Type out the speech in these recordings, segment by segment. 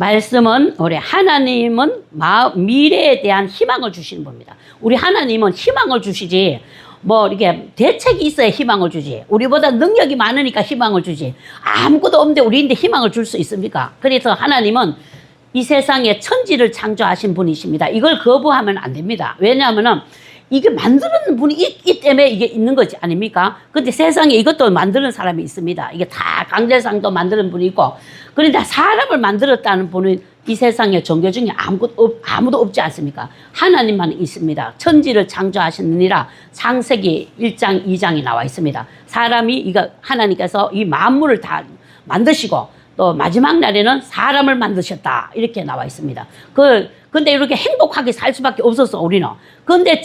말씀은 우리 하나님은 미래에 대한 희망을 주시는 분입니다. 우리 하나님은 희망을 주시지 뭐 이렇게 대책이 있어야 희망을 주지 우리보다 능력이 많으니까 희망을 주지 아무것도 없는데 우리인데 희망을 줄 수 있습니까? 그래서 하나님은 이 세상에 천지를 창조하신 분이십니다. 이걸 거부하면 안 됩니다. 왜냐하면은 이게 만드는 분이 있기 때문에 이게 있는 거지 아닙니까? 근데 세상에 이것도 만드는 사람이 있습니다. 이게 다 강제상도 만드는 분이 있고 그런데 사람을 만들었다는 분은 이 세상에 종교 중에 아무도 없지 않습니까? 하나님만 있습니다. 천지를 창조하시느니라 창세기 1장 2장이 나와 있습니다. 사람이 이거 하나님께서 이 만물을 다 만드시고 또 마지막 날에는 사람을 만드셨다 이렇게 나와 있습니다. 근데 이렇게 행복하게 살 수밖에 없었어 우리는. 근데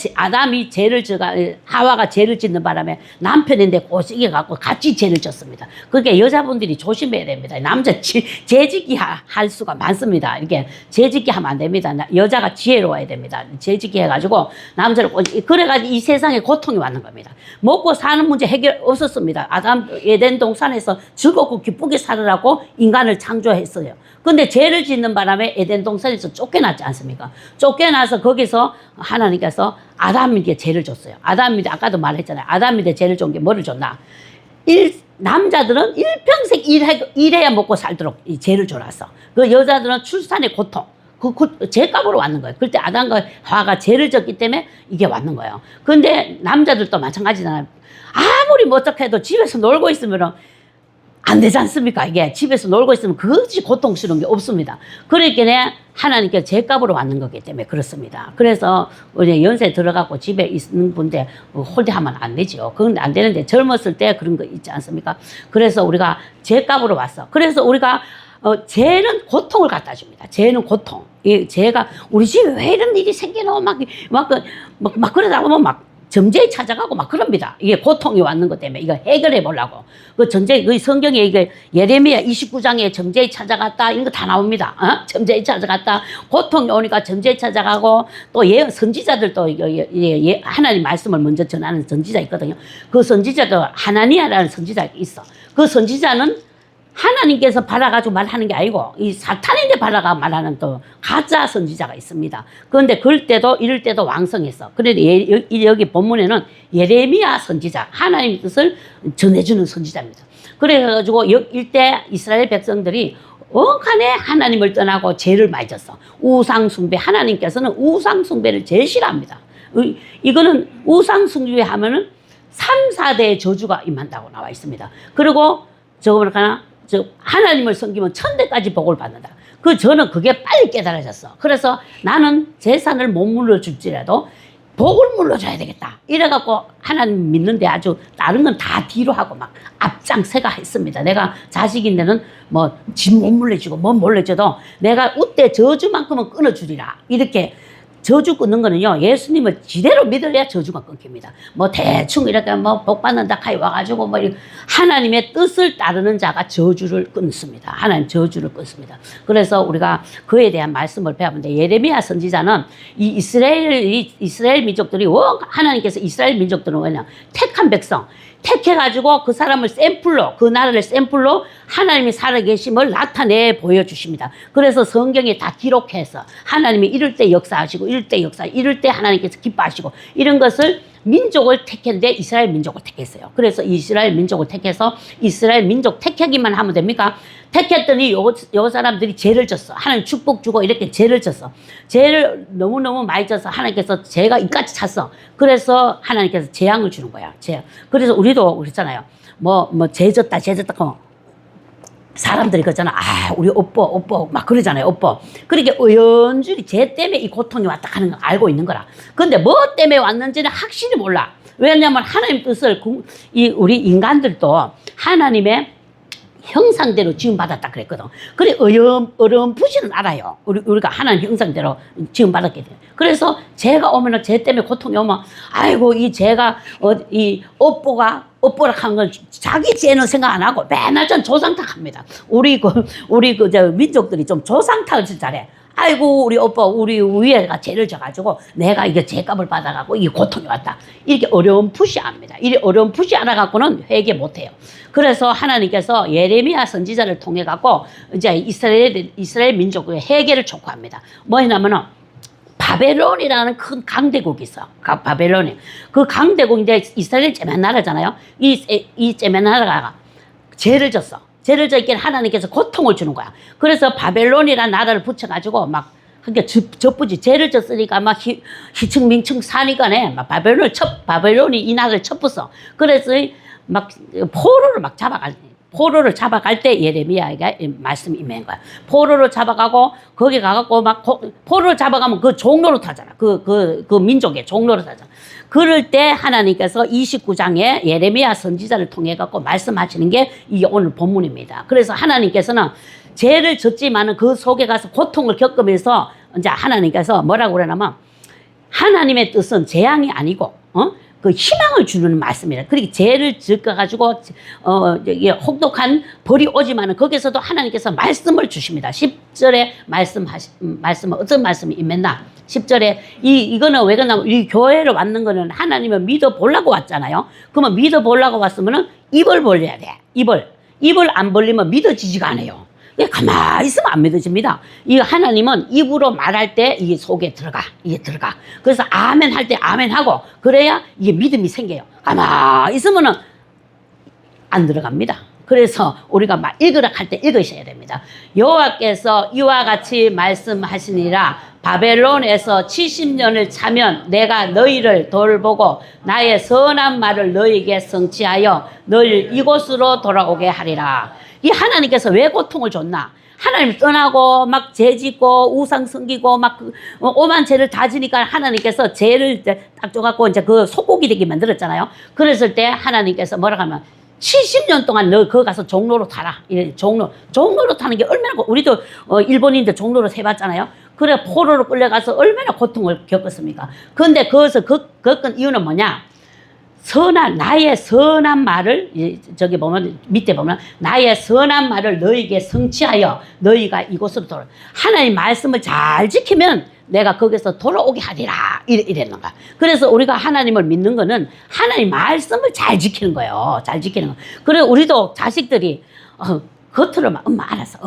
하와가 죄를 짓는 바람에 남편인데 고시게 갖고 같이 죄를 졌습니다. 그게 여자분들이 조심해야 됩니다. 남자 죄짓기 할 수가 많습니다. 이렇게 죄짓기 하면 안 됩니다. 여자가 지혜로워야 됩니다. 죄짓기 해가지고 남자를 그래가지고 이 세상에 고통이 왔는 겁니다. 먹고 사는 문제 해결 없었습니다. 아담 에덴 동산에서 즐겁고 기쁘게 살으라고 인간을 창조했어요. 근데 죄를 짓는 바람에 에덴 동산에서 쫓겨났지 않습니까? 쫓겨나서 거기서 하나님께서 아담에게 죄를 줬어요. 아담인데 아까도 말했잖아요. 아담인데 죄를 준 게 뭐를 줬나? 남자들은 일평생 일해야 먹고 살도록 이 죄를 줘놨어. 그 여자들은 출산의 고통. 죄값으로 왔는 거예요. 그때 아담과 하와가 죄를 졌기 때문에 이게 왔는 거예요. 근데 남자들도 마찬가지잖아요. 아무리 멋쩍해도 집에서 놀고 있으면 안 되지 않습니까? 이게 집에서 놀고 있으면 그것이 고통스러운 게 없습니다. 그러니까 하나님께 죄값으로 왔는 거기 때문에 그렇습니다. 그래서 이제 연세 들어가고 집에 있는 분들 홀대하면 안 되죠. 그건 안 되는데 젊었을 때 그런 거 있지 않습니까? 그래서 우리가 죄값으로 왔어. 그래서 우리가 죄는 고통을 갖다 줍니다. 죄는 고통. 이 죄가 우리 집에 왜 이런 일이 생기노 막 그러다 보면 막 점쟁이 찾아가고 막 그럽니다. 이게 고통이 왔는 것 때문에 이거 해결해 보려고. 그 성경에 이게 예레미야 29장에 점쟁이 찾아갔다 이런 거 다 나옵니다. 점쟁이 찾아갔다. 고통이 오니까 점쟁이 찾아가고 또 선지자들도 하나님 말씀을 먼저 전하는 선지자 있거든요. 그 선지자도 하나니아라는 선지자가 있어. 그 선지자는 하나님께서 발아가지고 말하는 게 아니고 이 사탄인데 발아가 말하는 또 가짜 선지자가 있습니다. 그런데 이럴 때도 왕성했어. 그런데 여기 본문에는 예레미야 선지자, 하나님의 뜻을 전해주는 선지자입니다. 그래가지고 이때 이스라엘 백성들이 억하네 하나님을 떠나고 죄를 많이 졌어. 우상숭배, 하나님께서는 우상숭배를 제일 싫어합니다. 이거는 우상숭배하면은 3, 4대의 저주가 임한다고 나와 있습니다. 그리고 하나님을 섬기면 천대까지 복을 받는다. 저는 그게 빨리 깨달아졌어. 그래서 나는 재산을 못 물려줄지라도 복을 물려줘야 되겠다. 이래갖고 하나님 믿는데 아주 다른 건 다 뒤로 하고 막 앞장서가 했습니다. 내가 자식인데는 뭐 집 못 물려주고 못 물려줘도 내가 우때 저주만큼은 끊어주리라. 이렇게 저주 끊는 거는요, 예수님을 지대로 믿어야 저주가 끊깁니다. 뭐 대충 이렇게 뭐 복 받는다 카이 와가지고 뭐 하나님의 뜻을 따르는 자가 저주를 끊습니다. 하나님 저주를 끊습니다. 그래서 우리가 그에 대한 말씀을 배워보는데 예레미야 선지자는 이 이스라엘 민족들이 하나님께서 이스라엘 민족들은 뭐냐 택한 백성 택해가지고 그 사람을 그 나라를 샘플로 하나님이 살아계심을 나타내 보여주십니다. 그래서 성경에 다 기록해서 하나님이 이럴 때 역사하시고 이럴 때 하나님께서 기뻐하시고 이런 것을 민족을 택했는데 이스라엘 민족을 택했어요. 그래서 이스라엘 민족을 택해서 이스라엘 민족 택하기만 하면 됩니까? 택했더니 요 사람들이 죄를 졌어. 하나님 축복 주고 이렇게 죄를 졌어. 죄를 너무너무 많이 져서 하나님께서 죄가 이까지 찼어. 그래서 하나님께서 재앙을 주는 거야. 재앙. 그래서 우리도 그랬잖아요. 죄 졌다 하고 사람들이 그러잖아. 우리 오빠 막 그러잖아요. 오빠. 그렇게 은연중히 죄 때문에 이 고통이 왔다 하는 걸 알고 있는 거라. 근데 뭐 때문에 왔는지는 확실히 몰라. 왜냐하면 하나님 뜻을 우리 인간들도 하나님의 형상대로 지음받았다 그랬거든. 그래 어렴풋이는 알아요. 우리가 하나님 형상대로 지음받았게 돼. 그래서 죄가 오면은 죄 때문에 고통이 오면 아이고 이 죄가 이 업보라 하는 건 자기 죄는 생각 안 하고 맨날 전 조상탁합니다. 우리 민족들이 좀 조상탁을 잘해. 아이고 우리 오빠 우리 위에가 죄를 져가지고 내가 이게 죄값을 받아가고 이게 고통이 왔다. 이렇게 어려움풋이 합니다. 이렇게 어려움풋이 알아갖고는 회개 못해요. 그래서 하나님께서 예레미야 선지자를 통해 갖고 이제 이스라엘 민족의 회개를 촉구합니다. 뭐냐면은 바벨론이라는 큰 강대국이 있어. 바벨론이. 그 강대국 이제 이스라엘 째면 나라잖아요. 이 째면 나라가 죄를 졌어. 죄를 졌기에 하나님께서 고통을 주는 거야. 그래서 바벨론이라는 나라를 붙여가지고 막 그러니까 저쁘지 죄를 졌으니까 막 희층민층 사니까네 막 바벨론이 이 나라를 쳤었어. 그래서 막 포로를 잡아갈 때 예레미야가 말씀이 임한 거야. 포로를 잡아가고 거기 가갖고 막 포로를 잡아가면 그 종로로 타잖아. 그 민족의 종로로 타잖아. 그럴 때 하나님께서 29장에 예레미야 선지자를 통해 갖고 말씀하시는 게 이게 오늘 본문입니다. 그래서 하나님께서는 죄를 졌지만은 그 속에 가서 고통을 겪으면서 이제 하나님께서 뭐라고 그러냐면 하나님의 뜻은 재앙이 아니고 그 희망을 주는 말씀이라. 그러니까 죄를 지어가지고 혹독한 벌이 오지만은 거기서도 하나님께서 말씀을 주십니다. 10절에 말씀은 어떤 말씀이 임했나? 10절에 이거는 왜 그러냐면 이 교회를 왔는 거는 하나님을 믿어 보려고 왔잖아요. 그러면 믿어 보려고 왔으면은 입을 벌려야 돼. 입을 안 벌리면 믿어지지가 않아요. 가만히 있으면 안 믿어집니다. 이 하나님은 입으로 말할 때 이게 속에 이게 들어가. 그래서 아멘 할 때 아멘 하고 그래야 이게 믿음이 생겨요. 가만히 있으면은 안 들어갑니다. 그래서 우리가 막 읽으라 할 때 읽으셔야 됩니다. 여호와께서 이와 같이 말씀하시니라. 바벨론에서 70년을 차면 내가 너희를 돌보고 나의 선한 말을 너희에게 성취하여 너희를 이곳으로 돌아오게 하리라. 이 하나님께서 왜 고통을 줬나? 하나님 떠나고 막 죄 짓고 우상 섬기고 막 오만 죄를 다 지니까 하나님께서 죄를 딱 줘갖고 이제 그 속국이 되게 만들었잖아요. 그랬을 때 하나님께서 뭐라 하면 70년 동안 너 거기 가서 종로로 타라. 종로로 타는 게 얼마나 우리도 일본인들 종로로 세봤잖아요. 그래 포로로 끌려가서 얼마나 고통을 겪었습니까? 그런데 거기서 겪은 이유는 뭐냐? 나의 선한 말을 저기 보면 밑에 보면 나의 선한 말을 너희에게 성취하여 너희가 이곳으로 돌아. 하나님 말씀을 잘 지키면 내가 거기서 돌아오게 하리라 이랬는 거야. 그래서 우리가 하나님을 믿는 거는 하나님 말씀을 잘 지키는 거예요. 잘 지키는 거. 그래 우리도 자식들이 겉으로만 엄마 알았어.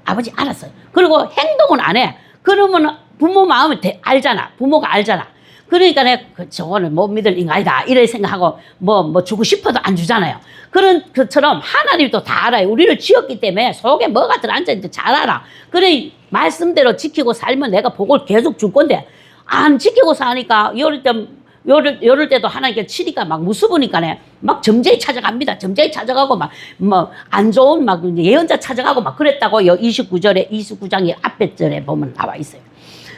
아버지 알았어. 그리고 행동은 안 해. 그러면 부모 마음을 알잖아. 부모가 알잖아. 그러니까 저거는 못 믿을 인간이다 이래 생각하고 뭐 주고 싶어도 안 주잖아요. 그런 것처럼 하나님도 다 알아요. 우리를 지었기 때문에 속에 뭐가 들어앉아있는지 잘 알아. 그래 말씀대로 지키고 살면 내가 복을 계속 줄 건데 안 지키고 사니까 요럴 때도 하나님께 치니까 막 무서우니까네 막 점쟁이 찾아갑니다. 점쟁이 찾아가고 막 뭐 안 좋은 막 예언자 찾아가고 막 그랬다고 29장의 앞에 절에 보면 나와 있어요.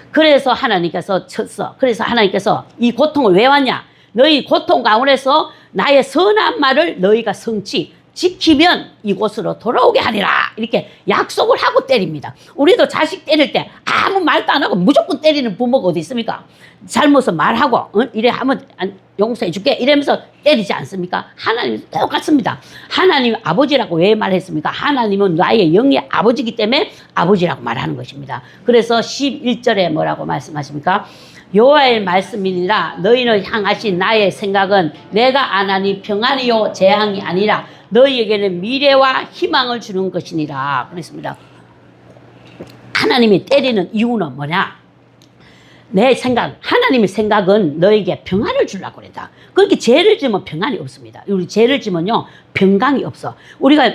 그래서 하나님께서 쳤어. 그래서 하나님께서 이 고통을 왜 왔냐? 너희 고통 가운데서 나의 선한 말을 너희가 지키면 이곳으로 돌아오게 하리라. 이렇게 약속을 하고 때립니다. 우리도 자식 때릴 때 아무 말도 안 하고 무조건 때리는 부모가 어디 있습니까? 잘못을 말하고 이래 하면 용서해 줄게 이러면서 때리지 않습니까? 하나님 똑같습니다. 하나님 아버지라고 왜 말했습니까? 하나님은 나의 영의 아버지이기 때문에 아버지라고 말하는 것입니다. 그래서 11절에 뭐라고 말씀하십니까? 여호와의 말씀이니라. 너희를 향하신 나의 생각은 내가 안 하니 평안이요 재앙이 아니라 너희에게는 미래와 희망을 주는 것이니라 그랬습니다. 하나님이 때리는 이유는 뭐냐? 하나님의 생각은 너에게 평안을 주려고 그랬다. 그렇게 죄를 지으면 평안이 없습니다. 우리 죄를 지으면요, 평강이 없어. 우리가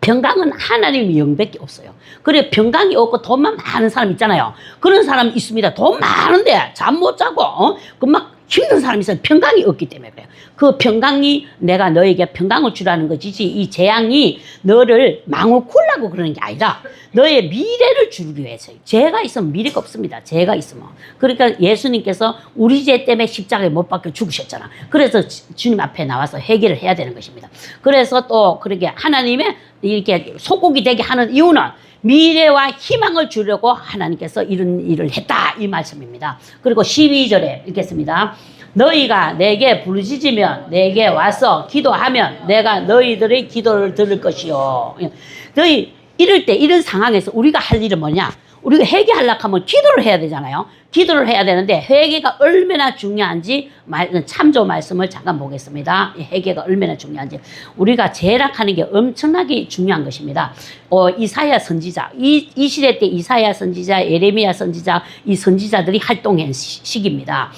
평강은 하나님의 영밖에 없어요. 그래 평강이 없고 돈만 많은 사람 있잖아요. 그런 사람 있습니다. 돈 많은데 잠 못 자고 막 힘든 사람이 있어요. 평강이 없기 때문에 그래요. 그 평강이 내가 너에게 평강을 주라는 것이지 이 재앙이 너를 망하려고 그러는 게 아니라 너의 미래를 주기 위해서요. 죄가 있으면 미래가 없습니다. 죄가 있으면. 그러니까 예수님께서 우리 죄 때문에 십자가에 못 박혀 죽으셨잖아. 그래서 주님 앞에 나와서 회개를 해야 되는 것입니다. 그래서 또 그렇게 하나님의 이렇게 소국이 되게 하는 이유는 미래와 희망을 주려고 하나님께서 이런 일을 했다 이 말씀입니다. 그리고 12절에 읽겠습니다. 너희가 내게 부르짖으면 내게 와서 기도하면 내가 너희들의 기도를 들을 것이요. 너희 이럴 때 이런 상황에서 우리가 할 일은 뭐냐? 우리가 회개하려고 하면 기도를 해야 되잖아요. 기도를 해야 되는데 회개가 얼마나 중요한지 참조 말씀을 잠깐 보겠습니다. 회개가 얼마나 중요한지. 우리가 죄락하는 게 엄청나게 중요한 것입니다. 이사야 선지자, 이 시대 때 이사야 선지자, 예레미야 선지자, 이 선지자들이 활동한 시기입니다.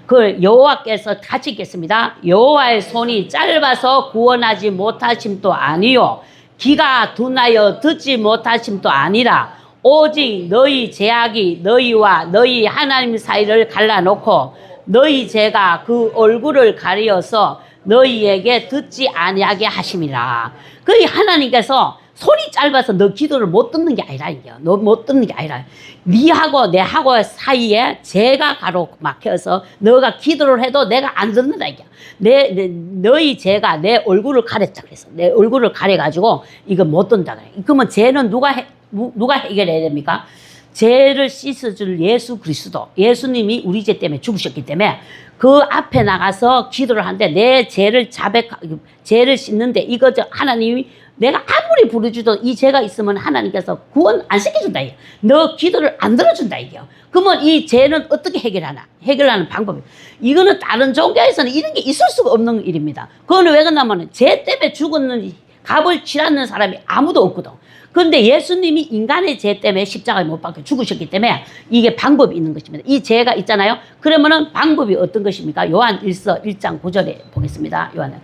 그 여호와께서 같이 읽겠습니다. 여호와의 손이 짧아서 구원하지 못하심도 아니요 귀가 둔하여 듣지 못하심도 아니라 오직 너희 죄악이 너희와 너희 하나님 사이를 갈라놓고 너희 죄가 그 얼굴을 가리어서 너희에게 듣지 아니하게 하심이라. 그러니 하나님께서 손이 짧아서 너 기도를 못 듣는 게 아니라 이게 너 못 듣는 게 아니라 니하고 내하고 사이에 죄가 가로막혀서 너가 기도를 해도 내가 안 듣는다 이게. 너희 죄가 내 얼굴을 가렸다 그래서 내 얼굴을 가려가지고 이거 못 듣는다 그래. 그러면 죄는 누가 해결해야 됩니까? 죄를 씻어줄 예수 그리스도, 예수님이 우리 죄 때문에 죽으셨기 때문에 그 앞에 나가서 기도를 하는데 내 죄를 죄를 씻는데 이거 하나님이 내가 아무리 부르짖어도 이 죄가 있으면 하나님께서 구원 안 시켜준다 이게. 너 기도를 안 들어준다 이게. 그러면 이 죄는 어떻게 해결하나? 해결하는 방법이. 이거는 다른 종교에서는 이런 게 있을 수가 없는 일입니다. 그거는 왜 그러냐면 죄 때문에 죽었는 값을 치르는 사람이 아무도 없거든. 그런데 예수님이 인간의 죄 때문에 십자가에 못 박혀 죽으셨기 때문에 이게 방법이 있는 것입니다. 이 죄가 있잖아요. 그러면은 방법이 어떤 것입니까? 요한 1서 1장 9절에 보겠습니다. 요한은.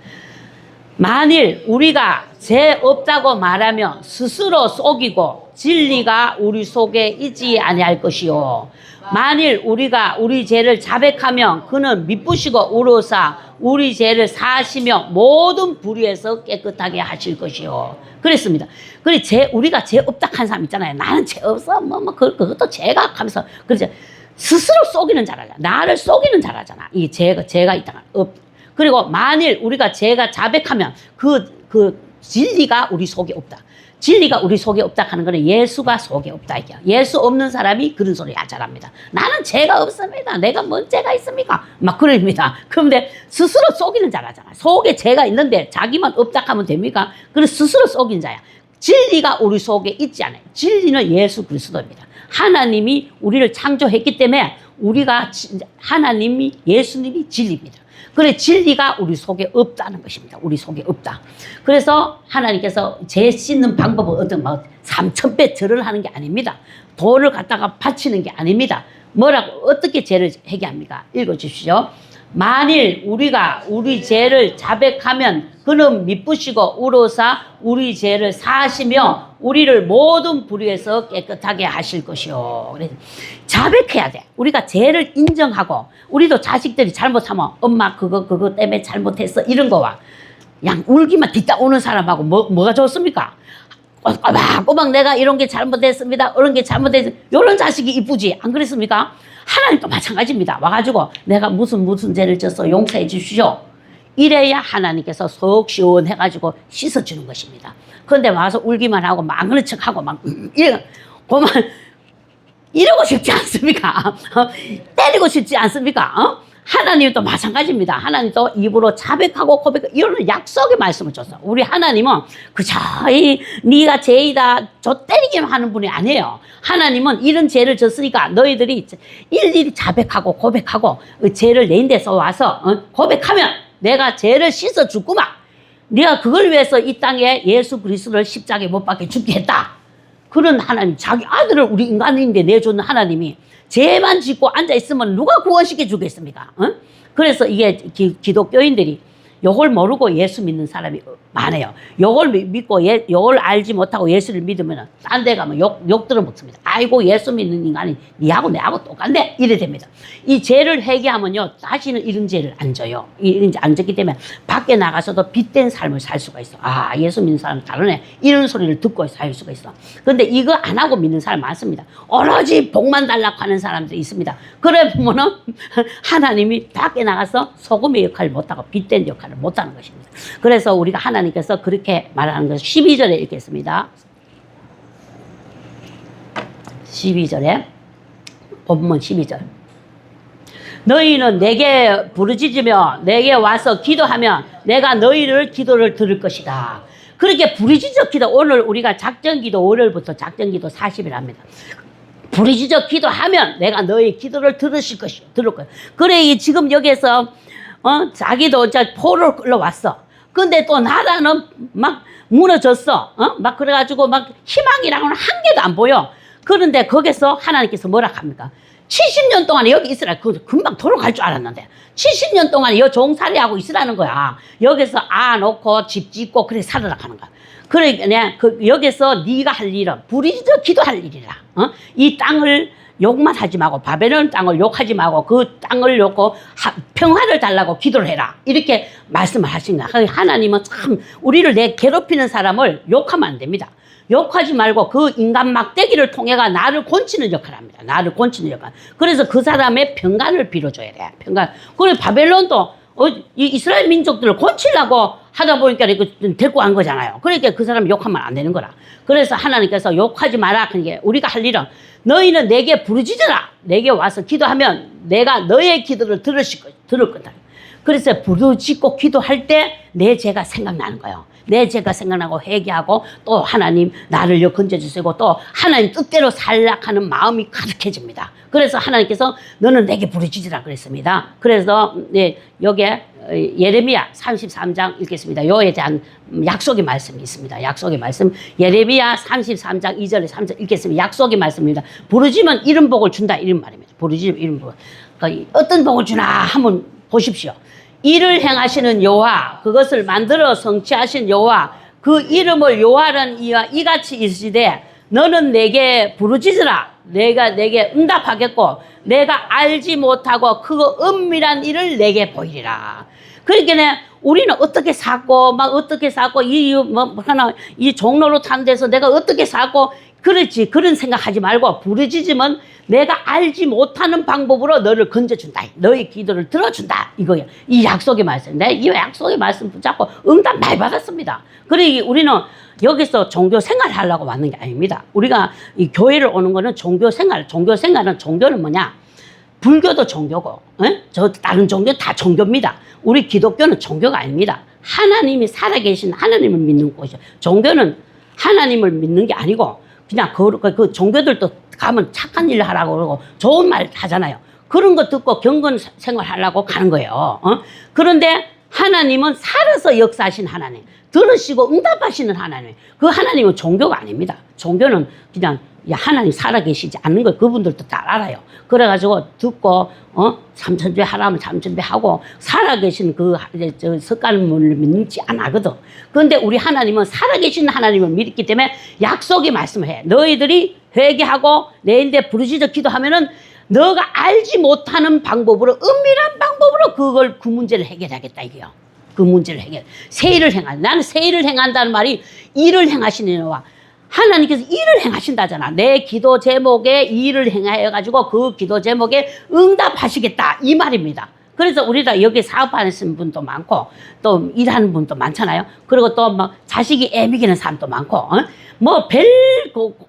만일 우리가 죄 없다고 말하면 스스로 속이고 진리가 우리 속에 있지 아니할 것이요. 만일 우리가 우리 죄를 자백하면 그는 미쁘시고 의로사 우리 죄를 사하시며 모든 불의에서 깨끗하게 하실 것이요. 그랬습니다. 그래 우리가 죄 없다 한 사람 있잖아요. 나는 죄 없어. 그것도 죄가 하면서 그렇죠. 스스로 속이는 자라잖아. 나를 속이는 자라잖아. 이 죄가 있다가 그리고 만일 우리가 죄가 자백하면 그 진리가 우리 속에 없다. 진리가 우리 속에 없다 하는 거는 예수가 속에 없다 이게. 예수 없는 사람이 그런 소리 잘합니다. 나는 죄가 없습니다. 내가 뭔 죄가 있습니까? 막 그럽니다. 그런데 스스로 속이는 자라잖아. 속에 죄가 있는데 자기만 없다 하면 됩니까? 그래서 스스로 속인 자야. 진리가 우리 속에 있지 않아요. 진리는 예수 그리스도입니다. 하나님이 우리를 창조했기 때문에 우리가 하나님이 예수님이 진리입니다. 그래 진리가 우리 속에 없다는 것입니다. 우리 속에 없다. 그래서 하나님께서 죄 씻는 방법은 어떤 3,000배 절을 하는 게 아닙니다. 돈을 갖다가 바치는 게 아닙니다. 뭐라고 어떻게 죄를 해결합니까? 읽어주시죠. 만일 우리가 우리 죄를 자백하면 그는 미쁘시고 의로사 우리 죄를 사하시며 우리를 모든 불의에서 깨끗하게 하실 것이요. 그래서 자백해야 돼. 우리가 죄를 인정하고 우리도 자식들이 잘못하면 엄마 그거 때문에 잘못했어 이런 거와 그냥 울기만 뒤따오는 사람하고 뭐가 좋습니까? 꼬박 내가 이런 게 잘못했습니다. 이런 게 잘못했습니다. 이런 자식이 이쁘지 안 그랬습니까? 하나님도 마찬가지입니다. 와가지고 내가 무슨 죄를 졌어 용서해 주시오. 이래야 하나님께서 속 시원해가지고 씻어주는 것입니다. 그런데 와서 울기만 하고 망그는 척하고 이러고 싶지 않습니까? 때리고 싶지 않습니까? 하나님도 마찬가지입니다. 하나님도 입으로 자백하고 고백하고 이런 약속의 말씀을 줬어. 우리 하나님은 그저 네가 죄이다 저 때리기만 하는 분이 아니에요. 하나님은 이런 죄를 졌으니까 너희들이 일일이 자백하고 고백하고 죄를 낸 데서 와서 고백하면 내가 죄를 씻어주구만. 네가 그걸 위해서 이 땅에 예수 그리스도를 십자가에 못 박혀 죽게 했다. 그런 하나님, 자기 아들을 우리 인간인데 내주는 하나님이 죄만 짓고 앉아있으면 누가 구원시켜 주겠습니까? 그래서 이게 기독교인들이 요걸 모르고 예수 믿는 사람이 많아요. 요걸 믿고 요걸 알지 못하고 예수를 믿으면 딴 데 가면 욕 들어 먹습니다. 아이고 예수 믿는 인간이 니하고 내하고 똑같네 이래 됩니다. 이 죄를 회개하면요 다시는 이런 죄를 안 져요. 이런 죄 안 졌기 때문에 밖에 나가서도 빛된 삶을 살 수가 있어. 아 예수 믿는 사람은 다르네 이런 소리를 듣고 살 수가 있어. 그런데 이거 안 하고 믿는 사람 많습니다. 오로지 복만 달라고 하는 사람들이 있습니다. 그래 보면은 하나님이 밖에 나가서 소금의 역할을 못하고 빛된 역할을 못하는 것입니다. 그래서 우리가 하나님께서 그렇게 말하는 것을 12절에 읽겠습니다. 12절에 본문 12절 너희는 내게 부르짖으며 내게 와서 기도하면 내가 너희를 기도를 들을 것이다. 그렇게 부르짖어 기도 오늘 우리가 작전기도 월요일부터 작전기도 40일 합니다. 부르짖어 기도하면 내가 너의 기도를 들으실 것이요. 들을 거야. 그래, 지금 여기에서, 자기도 이제 포로를 끌러왔어. 근데 또 나라는 막 무너졌어. 막 그래가지고 막 희망이라고는 한 개도 안 보여. 그런데 거기서 하나님께서 뭐라 합니까? 70년 동안 여기 있으라. 금방 돌아갈 줄 알았는데. 70년 동안 여 종살이 하고 있으라는 거야. 여기서 놓고 집 짓고 그래 살아라 하는 거야. 그래, 그냥 여기서 네가 할 일은 부르짖어 기도할 일이라. 이 땅을 욕만 하지 말고 바벨론 땅을 욕하지 말고 그 땅을 욕고 평화를 달라고 기도를 해라. 이렇게 말씀을 하신 거야. 하나님은 참 우리를 괴롭히는 사람을 욕하면 안 됩니다. 욕하지 말고 그 인간 막대기를 통해가 나를 곤치는 역할을 합니다. 나를 곤치는 역할. 그래서 그 사람의 평강을 빌어줘야 돼. 평강. 그래 바벨론도 이 이스라엘 민족들을 곤치려고 하다 보니까 이거 데리고 간 거잖아요. 그러니까 그 사람 욕하면 안 되는 거라. 그래서 하나님께서 욕하지 마라. 그러니까 우리가 할 일은 너희는 내게 부르짖어라. 내게 와서 기도하면 내가 너의 기도를 들을 거다. 그래서 부르짖고 기도할 때 내 죄가 생각나는 거예요. 내 죄가 생각나고 회개하고 또 하나님 나를 건져주시고 또 하나님 뜻대로 살락하는 마음이 가득해집니다. 그래서 하나님께서 너는 내게 부르짖으라 그랬습니다. 그래서 여기에 예레미야 33장 읽겠습니다. 요에 대한 약속의 말씀이 있습니다. 약속의 말씀 예레미야 33장 2절에 3절 읽겠습니다. 약속의 말씀입니다. 부르짖으면 이런 복을 준다 이런 말입니다. 부르짖으면 이런 복. 그러니까 어떤 복을 주나 한번 보십시오. 일을 행하시는 여호와 그것을 만들어 성취하신 여호와 그 이름을 여호와는 이같이 이르시되 너는 내게 부르짖으라. 내가 내게 응답하겠고 내가 알지 못하고 그 은밀한 일을 내게 보이리라. 그러니까 우리는 어떻게 살고 막 어떻게 살고 이 종로로 탄 데서 내가 어떻게 살고 그렇지 그런 생각하지 말고 부르짖으면 내가 알지 못하는 방법으로 너를 건져준다. 너의 기도를 들어준다. 이거야. 이 약속의 말씀. 내가 이 약속의 말씀 붙잡고 응답 많이 받았습니다. 그래 우리는 여기서 종교 생활을 하려고 왔는 게 아닙니다. 우리가 이 교회를 오는 거는 종교 생활은 종교는 뭐냐? 불교도 종교고, 저 다른 종교 다 종교입니다. 우리 기독교는 종교가 아닙니다. 하나님이 살아계신 하나님을 믿는 곳이죠. 종교는 하나님을 믿는 게 아니고 그냥 그 종교들도 가면 착한 일을 하라고 그러고 좋은 말 하잖아요. 그런 거 듣고 경건 생활 하려고 가는 거예요. 그런데 하나님은 살아서 역사하신 하나님, 들으시고 응답하시는 하나님. 그 하나님은 종교가 아닙니다. 종교는 그냥 하나님 살아계시지 않는 걸 그분들도 다 알아요. 그래가지고 듣고 삼천배 하라면 삼천배 하고 살아계신 그 석가모니를 믿지 않거든. 그런데 우리 하나님은 살아계신 하나님을 믿기 때문에 약속의 말씀을 해. 너희들이 회개하고 내인데 부르짖어 기도하면은 너가 알지 못하는 방법으로 은밀한 방법으로 그 문제를 해결하겠다 이게요. 그 문제를 새 일을 행한다. 나는 새 일을 행한다는 말이 일을 행하시는 여호와. 하나님께서 일을 행하신다잖아. 내 기도 제목에 일을 행하여가지고 그 기도 제목에 응답하시겠다. 이 말입니다. 그래서 우리가 여기 사업하시는 분도 많고 또 일하는 분도 많잖아요. 그리고 또 막 자식이 애미기는 사람도 많고 뭐 별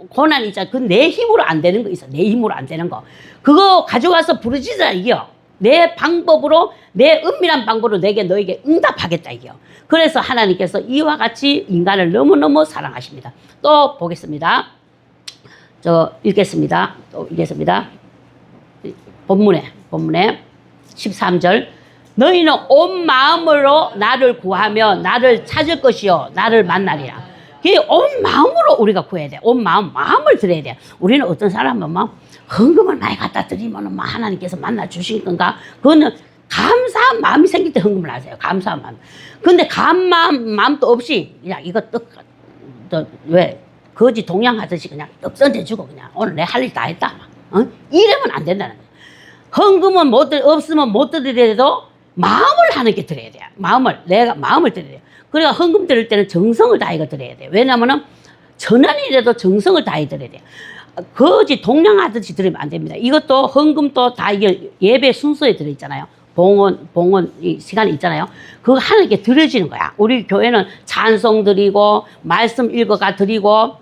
고난이 있잖아. 그 내 힘으로 안 되는 거 있어. 내 힘으로 안 되는 거. 그거 가져와서 부르짖으라 이게요. 내 방법으로 내 은밀한 방법으로 너에게 응답하겠다 이게요. 그래서 하나님께서 이와 같이 인간을 너무너무 사랑하십니다. 또 보겠습니다. 읽겠습니다. 본문에 13절 너희는 온 마음으로 나를 구하며 나를 찾을 것이요 나를 만나리라. 온 마음으로 우리가 구해야 돼. 온 마음을 드려야 돼. 우리는 어떤 사람은 막 헌금을 많이 갖다 드리면 막 하나님께서 만나 주실 건가? 그거는 감사한 마음이 생길 때 헌금을 하세요. 감사한 마음. 근데 마음도 없이 그냥 이거 왜 거지 동양하듯이 그냥 떡 던져주고 그냥 오늘 내 할 일 다 했다. 이러면 안 된다는 거예요. 헌금은 없으면 못 드리더라도 마음을 하는 게 드려야 돼요. 내가 마음을 드려야 돼요. 그러니까 헌금 드릴 때는 정성을 다해 드려야 돼요. 왜냐면은 천원이라도 정성을 다해 드려야 돼요. 거지 동양하듯이 드리면 안 됩니다. 이것도 헌금도 다 이게 예배 순서에 들어있잖아요. 봉헌 시간이 있잖아요. 그거 하나님께 드려지는 거야. 우리 교회는 찬송 드리고 말씀 읽어가 드리고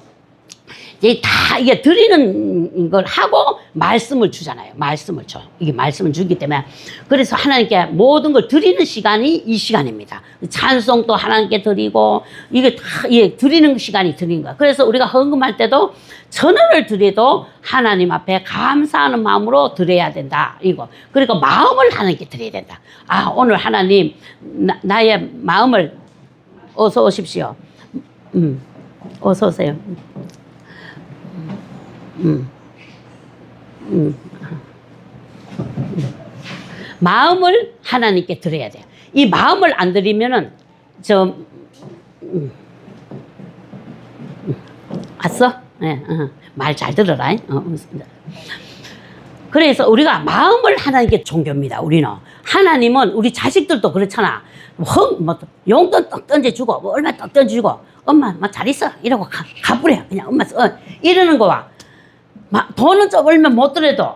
이제 다 이게 드리는 걸 하고 말씀을 주잖아요. 말씀을 줘. 이게 말씀을 주기 때문에. 그래서 하나님께 모든 걸 드리는 시간이 이 시간입니다. 찬송도 하나님께 드리고, 이게 다, 예, 드리는 시간이 드리는 거야. 그래서 우리가 헌금할 때도 1,000원을 드려도 하나님 앞에 감사하는 마음으로 드려야 된다. 이거. 그리고 마음을 하나님께 드려야 된다. 아, 오늘 하나님, 나의 마음을, 어서 오십시오. 어서 오세요. 마음을 하나님께 드려야 돼요. 이 마음을 안 드리면은 왔어? 네, 말 잘 들어라. 그래서 우리가 마음을 하나님께 종교입니다. 우리는 하나님은 우리 자식들도 그렇잖아. 뭐 용돈 떡 던져주고 뭐 얼마 떡 던져주고 엄마 막 잘 있어 이러고 가버려. 그냥 엄마 이러는 거와 돈은 좀 벌면 못 들어도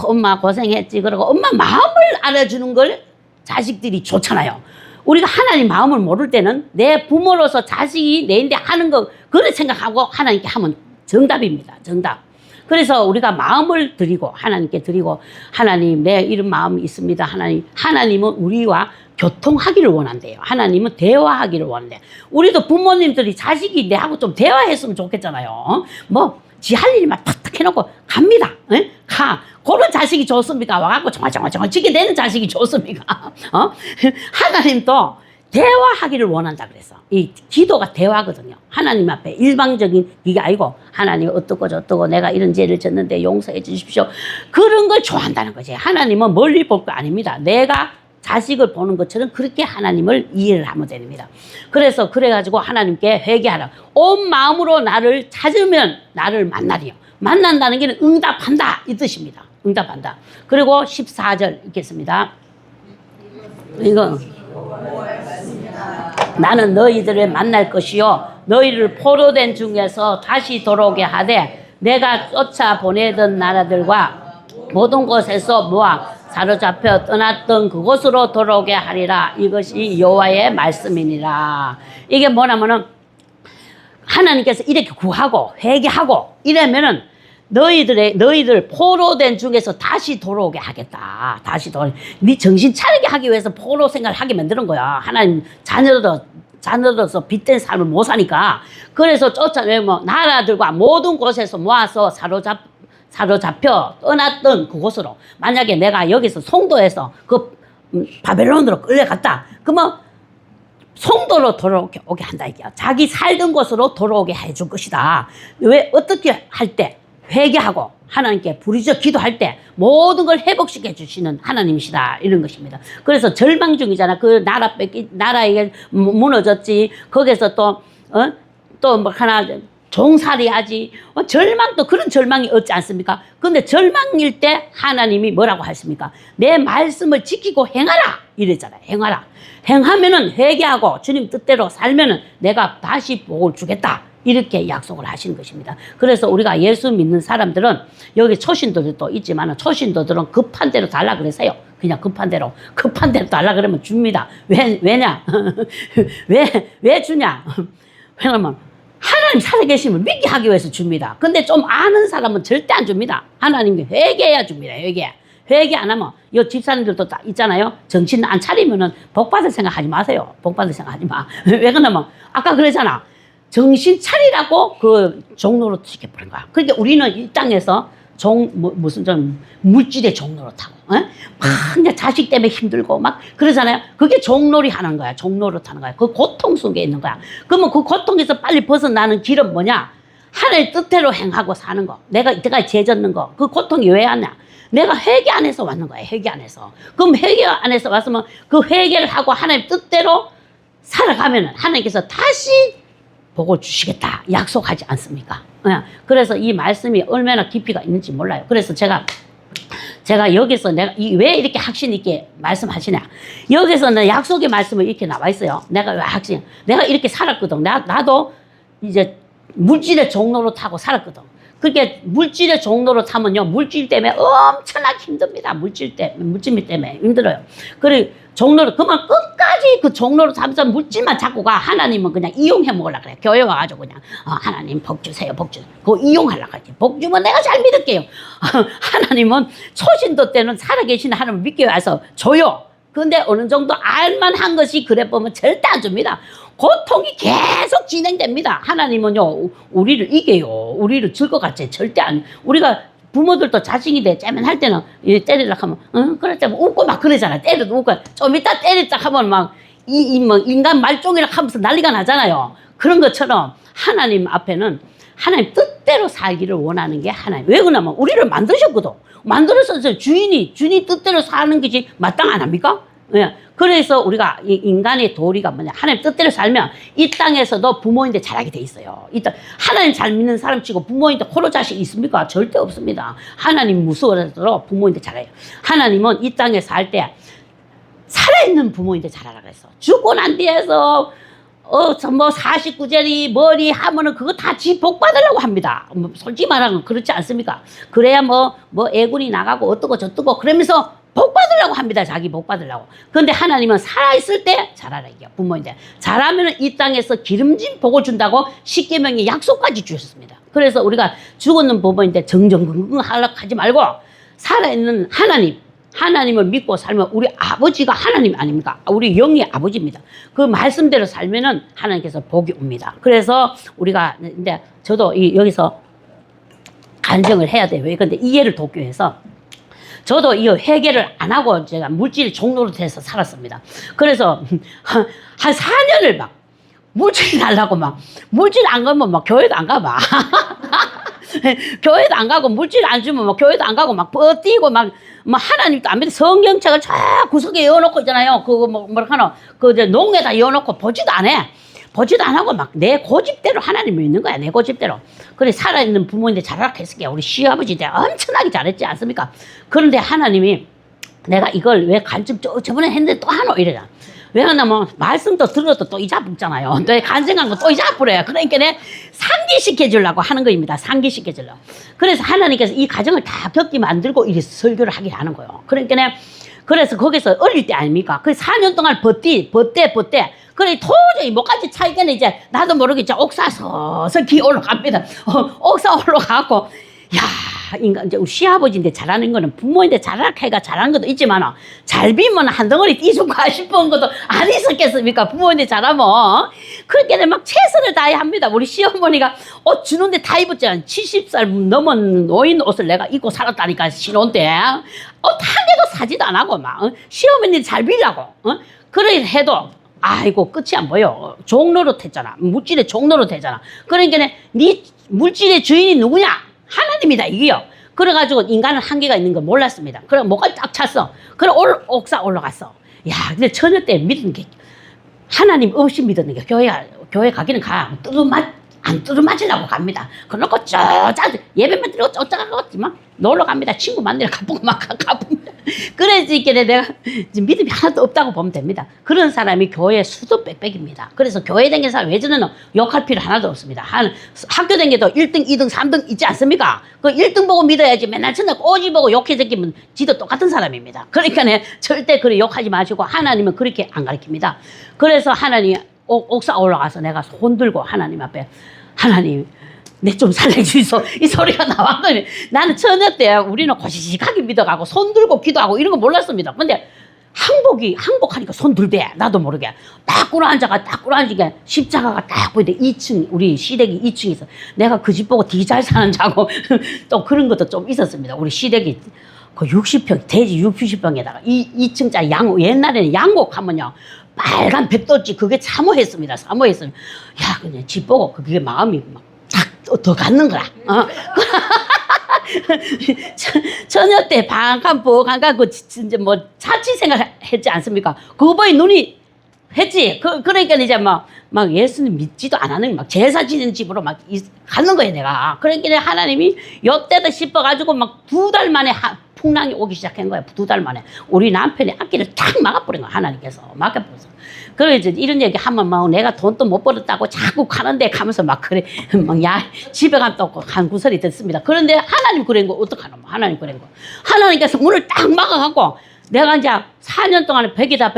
엄마 고생했지 그러고 엄마 마음을 알아주는 걸 자식들이 좋잖아요. 우리가 하나님 마음을 모를 때는 내 부모로서 자식이 내인데 하는 거 그래 생각하고 하나님께 하면 정답입니다. 정답. 그래서 우리가 마음을 드리고 하나님께 드리고 하나님 내 이런 마음이 있습니다. 하나님은 우리와 교통하기를 원한대요. 하나님은 대화하기를 원한대요. 우리도 부모님들이 자식이 내하고 좀 대화했으면 좋겠잖아요. 뭐 지 할 일만 탁탁 해놓고 갑니다. 에? 가. 그런 자식이 좋습니까? 와갖고 정말 지게 되는 자식이 좋습니까? 하나님도 대화하기를 원한다 그래서. 이 기도가 대화거든요. 하나님 앞에 일방적인 이게 아니고 하나님 어떻고 저떻고 내가 이런 죄를 졌는데 용서해 주십시오. 그런 걸 좋아한다는 거지. 하나님은 멀리 볼 거 아닙니다. 내가 자식을 보는 것처럼 그렇게 하나님을 이해를 하면 됩니다. 그래서 그래가지고 하나님께 회개하라. 온 마음으로 나를 찾으면 나를 만나리요. 만난다는 게 응답한다 이 뜻입니다. 응답한다. 그리고 14절 읽겠습니다. 이거 나는 너희들을 만날 것이요 너희를 포로된 중에서 다시 돌아오게 하되 내가 쫓아 보내던 나라들과 모든 곳에서 모아 사로잡혀 떠났던 그곳으로 돌아오게 하리라. 이것이 여호와의 말씀이니라. 이게 뭐냐면은 하나님께서 이렇게 구하고 회개하고 이러면은 너희들 포로된 중에서 다시 돌아오게 하겠다. 다시 네 정신 차리게 하기 위해서 포로 생활을 하게 만드는 거야. 하나님 자녀로서 빚된 삶을 못 사니까. 그래서 쫓아내면 나라들과 모든 곳에서 모아서 사로잡혀 떠났던 그곳으로. 만약에 내가 여기서 송도에서 그 바벨론으로 끌려갔다. 그러면 송도로 돌아오게 한다 이게요. 자기 살던 곳으로 돌아오게 해줄 것이다. 왜 어떻게 할 때 회개하고 하나님께 부르짖어 기도할 때 모든 걸 회복시켜 주시는 하나님이시다 이런 것입니다. 그래서 절망 중이잖아. 그 나라에 무너졌지. 거기서 또 뭐 하나 종살이 하지. 절망도 그런 절망이 없지 않습니까? 근데 절망일 때 하나님이 뭐라고 하십니까? 내 말씀을 지키고 행하라 이랬잖아요. 행하라. 행하면은 회개하고 주님 뜻대로 살면은 내가 다시 복을 주겠다. 이렇게 약속을 하시는 것입니다. 그래서 우리가 예수 믿는 사람들은 여기 초신도들도 있지만 초신도들은 급한 대로 달라 그러세요. 그냥 급한 대로 달라 그러면 줍니다. 왜냐? 왜 주냐? 왜냐면 하나님 살아계심을 믿게 하기 위해서 줍니다. 근데 좀 아는 사람은 절대 안 줍니다. 하나님께 회개해야 줍니다. 회개 안 하면 이 집사님들도 다 있잖아요. 정신 안 차리면은 복 받을 생각 하지 마세요. 복 받을 생각 하지 마. 왜 그러냐면 아까 그러잖아. 정신 차리라고 그 종로로 시켜버린 거야. 그러니까 우리는 이 땅에서 무슨 좀 물질의 종로로 타고, 막 이제 자식 때문에 힘들고 막 그러잖아요. 그게 종놀이 하는 거야. 종로로 타는 거야. 그 고통 속에 있는 거야. 그러면 그 고통에서 빨리 벗어나는 길은 뭐냐? 하나의 뜻대로 행하고 사는 거. 내가 이때까지 죄 졌는 거. 그 고통이 왜 왔냐? 내가 회개 안에서 왔는 거야. 회개 안에서. 그럼 회개 안에서 왔으면 그 회개를 하고 하나님 뜻대로 살아가면은 하나님께서 다시 복을 주시겠다 약속하지 않습니까? 그래서 이 말씀이 얼마나 깊이가 있는지 몰라요. 그래서 제가 여기서 내가 왜 이렇게 확신 있게 말씀하시냐? 여기서는 약속의 말씀이 이렇게 나와 있어요. 내가 왜 내가 이렇게 살았거든. 나도 이제 물질의 종로로 타고 살았거든. 그게 물질의 종로로 타면요, 물질 때문에 엄청나게 힘듭니다. 물질 때문에 힘들어요. 종로로 그만 끝까지 그 종로로 삼서 물질만 잡고 가. 하나님은 그냥 이용해 먹으려고 그래. 교회 와가지고 그냥 하나님 복 주세요, 복 주세요. 그거 이용하려고 하지. 복 주면 내가 잘 믿을게요. 하나님은 초신도 때는 살아계신 하나님을 믿게 와서 줘요. 근데 어느 정도 알만한 것이 그래 보면 절대 안 줍니다. 고통이 계속 진행됩니다. 하나님은요, 우리를 이겨요. 우리를 줄 것 같지. 절대 안. 우리가 부모들도 자식이 돼. 째면 할 때는 때리려고 하면, 응, 그랬지. 웃고 막 그러잖아. 때려도 웃고. 좀 이따 때리자 하면 막, 뭐, 인간 말종이라 하면서 난리가 나잖아요. 그런 것처럼 하나님 앞에는 하나님 뜻대로 살기를 원하는 게 하나님. 왜 그러냐면 우리를 만드셨거든. 만들어서 주인이 뜻대로 사는 것이 마땅 안 합니까? 예. 그래서 우리가 인간의 도리가 뭐냐. 하나님 뜻대로 살면 이 땅에서도 부모인데 잘하게 돼 있어요. 하나님 잘 믿는 사람 치고 부모인데 호로 자식이 있습니까? 절대 없습니다. 하나님 무서워서 부모인데 잘해요. 하나님은 이 땅에 살 때 살아있는 부모인데 잘하라 그랬어. 죽고 난 뒤에서 뭐 49제리 머리 하면은 그거 다 지 복 받으려고 합니다. 솔직히 말하면 그렇지 않습니까? 그래야 뭐 애군이 나가고 어떠고 저떠고 그러면서 복 받으려고 합니다. 자기 복 받으려고. 그런데 하나님은 살아있을 때 잘하라 이게요. 부모인데. 잘하면 이 땅에서 기름진 복을 준다고 십계명의 약속까지 주셨습니다. 그래서 우리가 죽었는 부모인데 정정긍긍 하려고 하지 말고 살아있는 하나님을 믿고 살면 우리 아버지가 하나님 아닙니까? 우리 영의 아버지입니다. 그 말씀대로 살면은 하나님께서 복이 옵니다. 그래서 우리가 근데 저도 여기서 간증을 해야 돼요. 왜? 근데 이해를 돕기 위해서 저도 이 회개를 안 하고 제가 물질 종로로 돼서 살았습니다. 그래서 한 4년을 막 물질 달라고 막 물질 안 가면 막 교회도 안 가봐. 교회도 안 가고 물질 안 주면 막 교회도 안 가고 막 버티고 막 하나님도 안 믿어. 성경책을 쫙 구석에 이어놓고 있잖아요. 그거 뭐라 하나 그 농에다 이어놓고 보지도 안 해. 보지도 안 하고 막 내 고집대로 하나님을 믿는 거야. 내 고집대로. 그래 살아있는 부모인데 잘하라 했을게. 우리 시아버지 때 엄청나게 잘했지 않습니까? 그런데 하나님이 내가 이걸 왜 간증 저번에 했는데 또 하노 이래잖아. 왜냐면 말씀도 들어도 또 잊어먹잖아요. 내 간증한 거 또 잊어버려요. 그러니까 내 상기시켜 주려고 하는 거입니다. 상기시켜 주려고. 그래서 하나님께서 이 가정을 다 겪게 만들고 이래서 설교를 하게 하는 거예요. 그러니까 그래서 거기서 어릴 때 아닙니까? 그 4년 동안 버때. 그래 도저히 뭐까지 차이게는 이제 나도 모르게 이제 옥사 서서히 올라갑니다. 옥사 올라가고 야 인간 이제 우리 시아버지인데 잘하는 거는 부모인데 잘하니까 잘하는 것도 있지만 잘 비면 한 덩어리 띠줄까 싶은 것도 안 있었겠습니까? 부모인데 잘하면 그렇게 막 최선을 다해 합니다. 우리 시어머니가 옷 주는데 다 입었잖아. 70살 넘은 노인 옷을 내가 입고 살았다니까 신혼 때 옷 한 개도 사지도 안 하고 막 시어머니 잘 빌라고 그래 해도 아이고 끝이 안 보여. 종로릇 했잖아. 물질의 종로릇 했잖아. 그러니까 네 물질의 주인이 누구냐? 하나님이다 이게요. 그래가지고 인간은 한계가 있는 걸 몰랐습니다. 그래 뭐가 딱 찼어. 그래 옥사 올라갔어. 야 근데 처녀 때 믿은 게 하나님 없이 믿었는 게 교회 가기는 가. 안 뜯어맞으려고 갑니다. 그러고 예배만 드리고 쫓아가겠지만 놀러 갑니다. 친구 만나러 가보고 막 가봅니다. 그래서 이렇게 내가 지금 믿음이 하나도 없다고 보면 됩니다. 그런 사람이 교회 수도 빽빽입니다. 그래서 교회 다니는 사람 외전에는 욕할 필요 하나도 없습니다. 학교 다니도 1등, 2등, 3등 있지 않습니까? 그 1등 보고 믿어야지 맨날 저녁 꼬지 보고 욕해 새끼면 지도 똑같은 사람입니다. 그러니까 절대 그래 욕하지 마시고 하나님은 그렇게 안 가르칩니다. 그래서 하나님 옥사 올라가서 내가 손 들고 하나님 앞에 하나님 내 좀 살려주소 이 소리가 나왔더니 나는 처녀 때 우리는 고시식하게 믿어가고 손 들고 기도하고 이런 거 몰랐습니다. 근데 항복하니까 손 들대 나도 모르게 딱 꿇어앉게 십자가가 딱 보이는데 2층 우리 시댁이 2층에서 내가 그 집 보고 되게 잘 사는 줄 알고 또 그런 것도 좀 있었습니다. 우리 시댁이 그 60평 돼지 60평에다가 2층짜리 옛날에는 양곡 하면요 빨간 백도지 그게 사모했습니다. 야 그냥 집 보고 그게 마음이 막 더 갖는 거라. 처녀 때 반감 그 이제 뭐 자취 생활했지 않습니까? 그거 보니 눈이 했지. 그러니까 이제 막 예수님 믿지도 않았는 막 제사 지는 집으로 막 가는 거예요 내가. 그러니까 하나님이 요때다 싶어가지고 막 2달 만에 풍랑이 오기 시작한 거예요. 2달 만에 우리 남편이 앞길을 탁 막아버린 거야. 하나님께서 막아버렸어. 그래서 이런 얘기 하면 막 내가 돈도 못 벌었다고 자꾸 가는데 가면서 막 그래 야 집에 가면 또 한 구설이 듣습니다. 그런데 하나님 그런 거 어떡하노? 하나님 그런 거 하나님께서 문을 딱 막아갖고 내가 이제 4년 동안 벽이다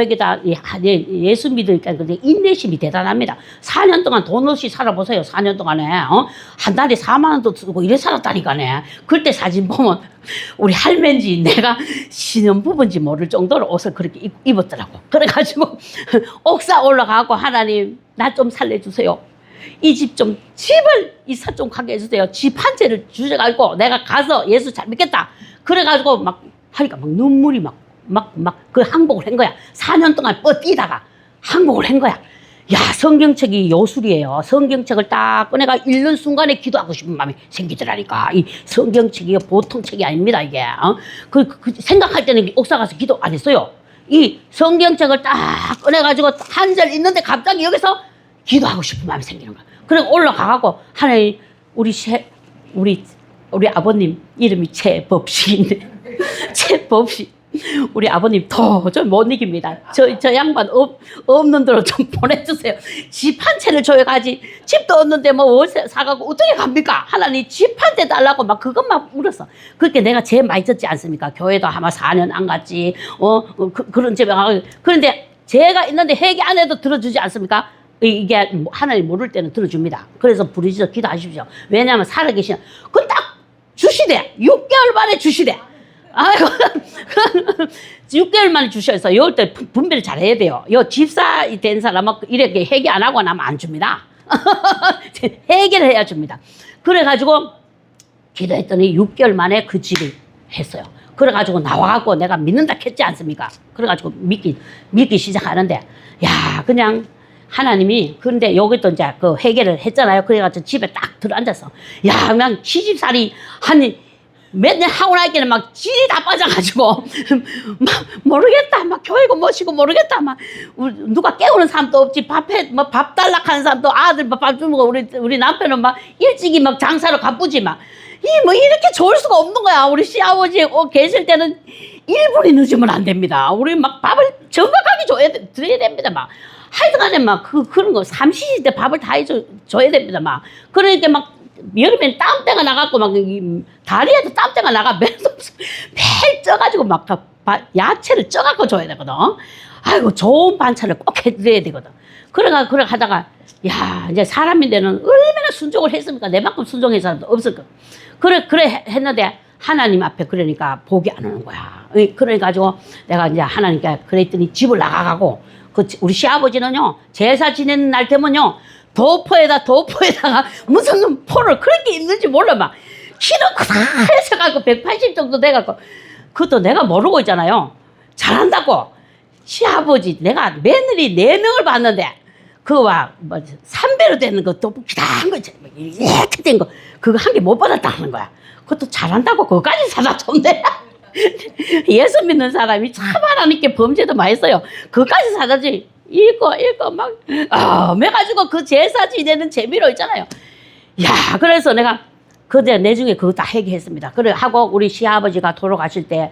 예수 믿으니까 근데 인내심이 대단합니다. 4년 동안 돈 없이 살아보세요. 4년 동안에 한 달에 4만 원도 쓰고 이래 살았다니까네. 그때 사진 보면 우리 할매인지 내가 신혼부부인지 모를 정도로 옷을 그렇게 입었더라고. 그래가지고 옥사 올라가고 하나님 나 좀 살려주세요. 이 집 좀 집을 이사 좀 가게 해주세요. 집 한 채를 주셔가지고 내가 가서 예수 잘 믿겠다. 그래가지고 막 하니까 막 눈물이 막 그 항복을 한 거야. 4년 동안 뻗뛰다가 항복을 한 거야. 야, 성경책이 요술이에요. 성경책을 딱 꺼내가 읽는 순간에 기도하고 싶은 마음이 생기더라니까. 이 성경책이 보통 책이 아닙니다, 이게. 생각할 때는 옥사 가서 기도 안 했어요. 이 성경책을 딱 꺼내가지고 한 절 읽는데 갑자기 여기서 기도하고 싶은 마음이 생기는 거야. 그리고 올라가고 하나님, 우리 아버님 이름이 최법식인데, 최법식. 우리 아버님 도저히 못 이깁니다. 저 양반 없는 대로 좀 보내주세요. 집 한 채를 줘야 가지. 집도 없는데 뭐 월세 사가고 어떻게 갑니까? 하나님 집 한 채 달라고 막 그것만 울었어. 그렇게 내가 제일 많이 졌지 않습니까? 교회도 아마 4년 안 갔지. 그런 집에 가고. 그런데 제가 있는데 회개 안 해도 들어주지 않습니까? 이게 하나님 모를 때는 들어줍니다. 그래서 부르짖어 기도하십시오. 왜냐하면 살아계시는 그 딱 주시대. 6개월 만에 주시대. 아이고, 6개월 만에 주셔서 이럴 때 분배를 잘 해야 돼요. 요 집사 된 사람은 이렇게 회개 안 하고 나면 안 줍니다. 회개를 해야 줍니다. 그래가지고 기도했더니 6개월 만에 그 집을 했어요. 그래가지고 나와갖고 내가 믿는다 했지 않습니까? 그래가지고 믿기 시작하는데, 야, 그냥 하나님이, 그런데 여기 또 이제 그 회개를 했잖아요. 그래가지고 집에 딱 들어앉았어. 야, 그냥 시집살이 몇 년 하고 나니까 막 질이 다 빠져가지고 막 모르겠다, 막 교회고 뭐시고 모르겠다, 막 누가 깨우는 사람도 없지, 밥 달라하는 사람도 아들 밥 주고 우리 남편은 막 일찍이 막 장사로 가쁘지 막 뭐 이렇게 좋을 수가 없는 거야. 우리 시아버지 계실 때는 1분이 늦으면 안 됩니다. 우리 막 밥을 정확하게 드려야 됩니다. 막 하여튼간에 막 그런 거 삼시세 때 밥을 다 줘야 됩니다. 막 그러니까 막 여름엔 땀때가 나갖고 막 다리에도 땀때가 나가 매일 쪄가지고 막 야채를 쪄갖고 줘야 되거든. 아이고 좋은 반찬을 꼭 해드려야 되거든. 그래 하다가 야 이제 사람인데는 얼마나 순종을 했습니까? 내만큼 순종한 사람도 없을 거. 그래 했는데 하나님 앞에 그러니까 복이 안 오는 거야. 그래 가지고 내가 이제 하나님께 그랬더니 집을 나가고 우리 시아버지는요 제사 지내는 날 되면요. 도포에다가 무슨 포를 그렇게 입는지 몰라 막 키는 크다 해서 180 정도 돼갖고 그것도 내가 모르고 있잖아요. 잘한다고 시아버지 내가 며느리 4명을 봤는데 그와 뭐 3배로 되는 거 또기다한 거 이렇게 된 거 그거 한 개 못 받았다는 거야. 그것도 잘한다고 그거까지 사다 줬네. 예수 믿는 사람이 참 하나님께 범죄도 많이 했어요. 그거까지 사다지. 이거 막 매가지고 그 제사 지내는 재미로 있잖아요. 야 그래서 내가 그때 내중에 그거 다 회개했습니다. 그래 하고 우리 시아버지가 돌아가실 때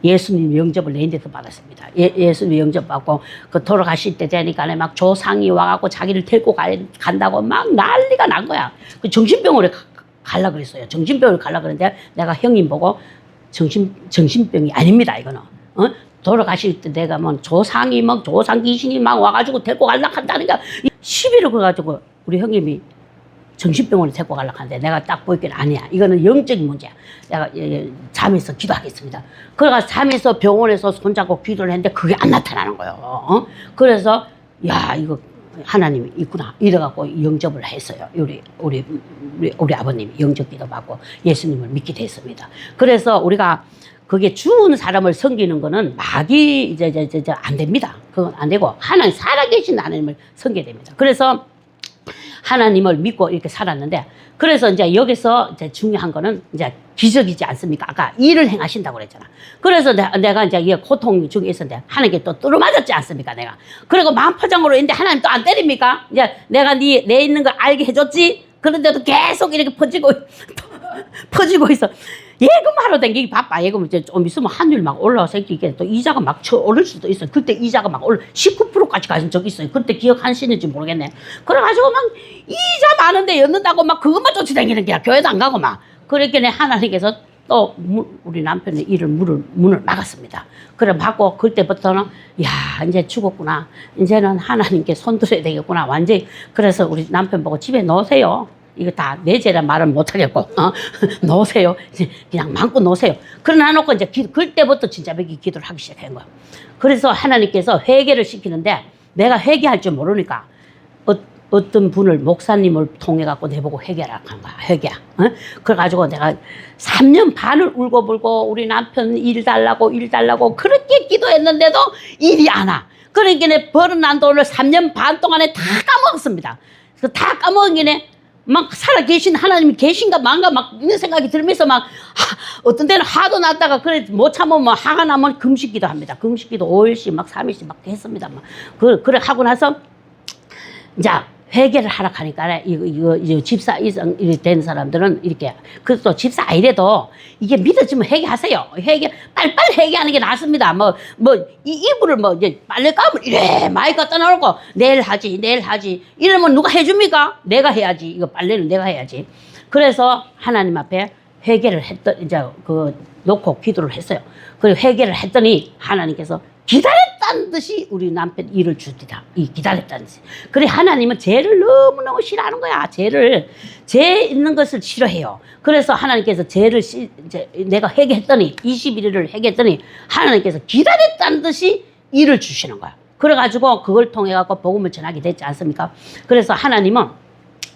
예수님 영접을 내 데서 받았습니다. 예수님 영접 받고 그 돌아가실 때 되니까 막 조상이 와갖고 자기를 데리고 간다고 막 난리가 난 거야. 그 정신병원에 갈라 그랬어요. 정신병원에 갈라 그랬는데 내가 형님 보고 정신병이 아닙니다 이거는. 돌아가실 때 내가 뭐 조상이 막 조상 귀신이 막 와가지고 데리고 갈라 한다니까 시비를 걸어가지고 우리 형님이 정신병원에 데리고 갈라 하는데 내가 딱 보기엔 아니야. 이거는 영적인 문제야. 내가 잠에서 기도하겠습니다. 그래가지고 잠에서 병원에서 손잡고 기도를 했는데 그게 안 나타나는 거예요. 그래서 야 이거 하나님이 있구나 이래갖고 영접을 했어요. 우리 아버님이 영접기도 받고 예수님을 믿게 됐습니다. 그래서 우리가 그게 죽은 사람을 섬기는 거는 막이 이제 안 됩니다. 그건 안 되고 하나님 살아계신 하나님을 섬겨야 됩니다. 그래서 하나님을 믿고 이렇게 살았는데 그래서 이제 여기서 이제 중요한 거는 이제 기적이지 않습니까? 아까 일을 행하신다고 그랬잖아. 그래서 내가 이제 이 고통 중에 있었는데 하나님께 또 뚫어맞았지 않습니까? 내가. 그리고 마음포장으로 있는데 하나님 또 안 때립니까? 이제 내가 내 있는 걸 알게 해줬지? 그런데도 계속 이렇게 퍼지고 있어. 예금하러 댕기기 바빠. 예금 이제 좀 있으면 환율 막 올라와서 이게 또 이자가 막 오를 수도 있어요. 그때 이자가 막 19%까지 가신 적이 있어요. 그때 기억하시는지 모르겠네. 그래가지고 막 이자 많은데 였는다고 막 그것만 쫓아다니는 게야. 교회도 안 가고 막. 그랬더니 하나님께서 또 우리 남편의 문을 막았습니다. 그래 막고 그때부터는 야 이제 죽었구나. 이제는 하나님께 손들어야 되겠구나. 완전히 그래서 우리 남편 보고 집에 놓으세요. 이거 다 내 죄라 말은 못하겠고 놓으세요. 그냥 마음껏 놓으세요. 그러나 놓고 이제 그때부터 진짜 벽이 기도를 하기 시작한 거예요. 그래서 하나님께서 회개를 시키는데 내가 회개할 줄 모르니까 어떤 분을 목사님을 통해 갖고 내보고 회개하라고 한 거야. 회개. 그래가지고 내가 3년 반을 울고불고 우리 남편 일 달라고 그렇게 기도했는데도 일이 안 와. 그러니까 벌어난 돈을 3년 반 동안에 다 까먹었습니다. 그래서 다 까먹은게 막 살아계신 하나님이 계신가 만가 막 이런 생각이 들면서 막 어떤 때는 화도 났다가 그래 못 참으면 화가 나면 금식기도 합니다. 금식기도 5일씩 막 3일씩 막 했습니다. 막 그래 하고 나서 이제 회개를 하라 하니까 이거 집사 이상 된 사람들은 이렇게 그또 집사 아니래도 이게 믿어지면 회개하세요. 빨리빨리 회개하는 게 낫습니다. 이 이불을 이제 빨래 감을 이래 많이 갖다 놓고 내일 하지 이러면 누가 해줍니까? 내가 해야지. 이거 빨래는 내가 해야지. 그래서 하나님 앞에 회개를 이제 놓고 기도를 했어요. 그리고 회개를 했더니 하나님께서 기다렸다는 듯이 우리 남편 일을 주리라. 기다렸다는 듯이. 그래 하나님은 죄를 너무너무 싫어하는 거야. 죄 있는 것을 싫어해요. 그래서 하나님께서 이제 내가 회개했더니 21일을 회개했더니 하나님께서 기다렸다는 듯이 일을 주시는 거야. 그래가지고 그걸 통해 갖고 복음을 전하게 됐지 않습니까? 그래서 하나님은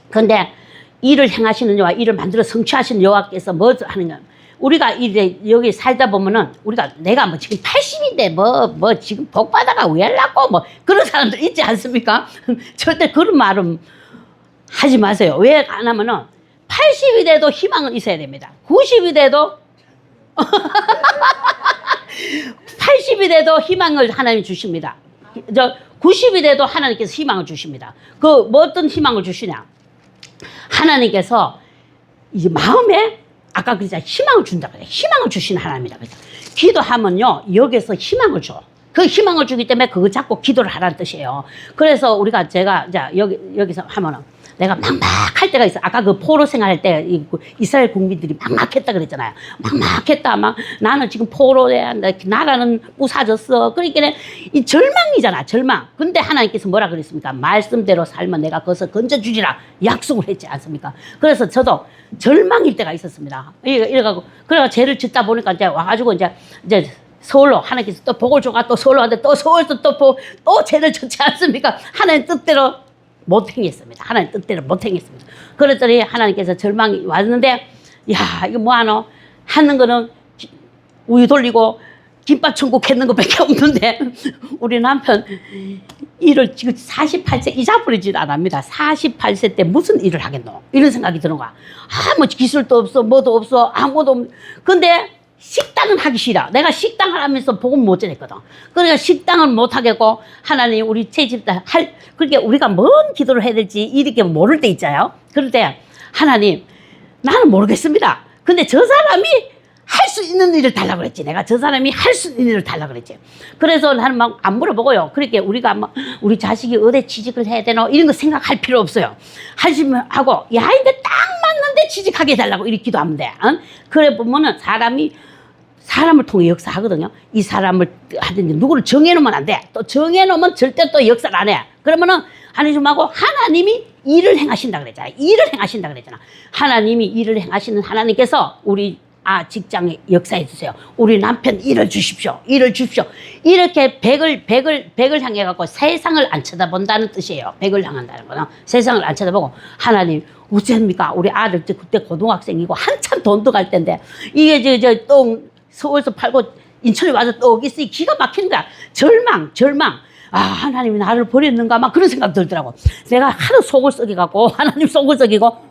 근데 일을 행하시는 여호와, 일을 만들어 성취하시는 여호와께서 뭐 하는 거야? 우리가 이제 여기 살다 보면은 내가 지금 80인데 지금 복 받아가 왜 하려고 그런 사람들 있지 않습니까? 절대 그런 말은 하지 마세요. 왜 안 하면은 80이 돼도 희망은 있어야 됩니다. 90이 돼도 80이 돼도 희망을 하나님이 주십니다. 90이 돼도 하나님께서 희망을 주십니다. 어떤 희망을 주시냐? 하나님께서 이제 마음에 아까 그랬잖아요. 희망을 준다 그래. 희망을 주시는 하나님이다 그랬죠. 기도하면요 여기서 희망을 줘. 그 희망을 주기 때문에 그거 잡고 기도를 하라는 뜻이에요. 그래서 제가 이제 여기서 하면은 내가 막막할 때가 있어. 아까 그 포로 생활할 때 이스라엘 국민들이 막막했다 그랬잖아요. 막막했다. 막 나는 지금 포로야. 나라는 부사졌어. 그러니까 이 절망이잖아. 절망. 근데 하나님께서 뭐라 그랬습니까? 말씀대로 살면 내가 거기서 건져주리라 약속을 했지 않습니까? 그래서 저도 절망일 때가 있었습니다. 이래가지고 그래가 죄를 짓다 보니까 이제 와가지고 이제 서울로 하나님께서 또 복을 줘가 또 서울로 왔는데 또 서울에서 또 죄를 짓지 않습니까? 하나님 뜻대로 못 행했습니다. 하나님 뜻대로 못 행했습니다. 그랬더니 하나님께서 절망이 왔는데 야 이거 뭐하노? 하는 거는 우유 돌리고 김밥 천국 했는 것밖에 없는데 우리 남편 일을 지금 48세 잊어버리지도 않습니다. 48세 때 무슨 일을 하겠노? 이런 생각이 드는 거야. 기술도 없어 뭐도 없어 아무도 없. 근데 식당은 하기 싫어. 내가 식당을 하면서 복음 못 전했거든. 그러니까 식당을 못 하겠고 하나님 우리 채집다 그렇게 우리가 뭔 기도를 해야 될지 이렇게 모를 때 있잖아요. 그럴 때 하나님 나는 모르겠습니다. 근데 저 사람이 할 수 있는 일을 달라고 그랬지. 내가 저 사람이 할 수 있는 일을 달라고 그랬지. 그래서 나는 막 안 물어보고요. 그렇게 우리가 우리 자식이 어디 취직을 해야 되나 이런 거 생각할 필요 없어요. 하시면 하고 야 근데 딱 맞는데 취직하게 해달라고 이렇게 기도하면 돼. 그래 보면은 사람을 통해 역사하거든요. 이 사람을 하든지 누구를 정해놓으면 안 돼. 또 정해놓으면 절대 또 역사를 안 해. 그러면은 하나님하고 하나님이 일을 행하신다 그랬잖아. 일을 행하신다 그랬잖아. 하나님이 일을 행하시는 하나님께서 우리 직장에 역사해 주세요. 우리 남편 일을 주십시오. 일을 주십시오. 이렇게 백을 향해 갖고 세상을 안 쳐다본다는 뜻이에요. 백을 향한다는 거는 세상을 안 쳐다보고 하나님 어째입니까? 우리 아들 그때 고등학생이고 한참 돈 들어갈 때인데 이게 똥 서울에서 팔고 인천에 와서 떡 있으니 기가 막힌 거야. 절망. 하나님이 나를 버렸는가 막 그런 생각 들더라고. 내가 하도 속을 썩여갖고 하나님 속을 썩이고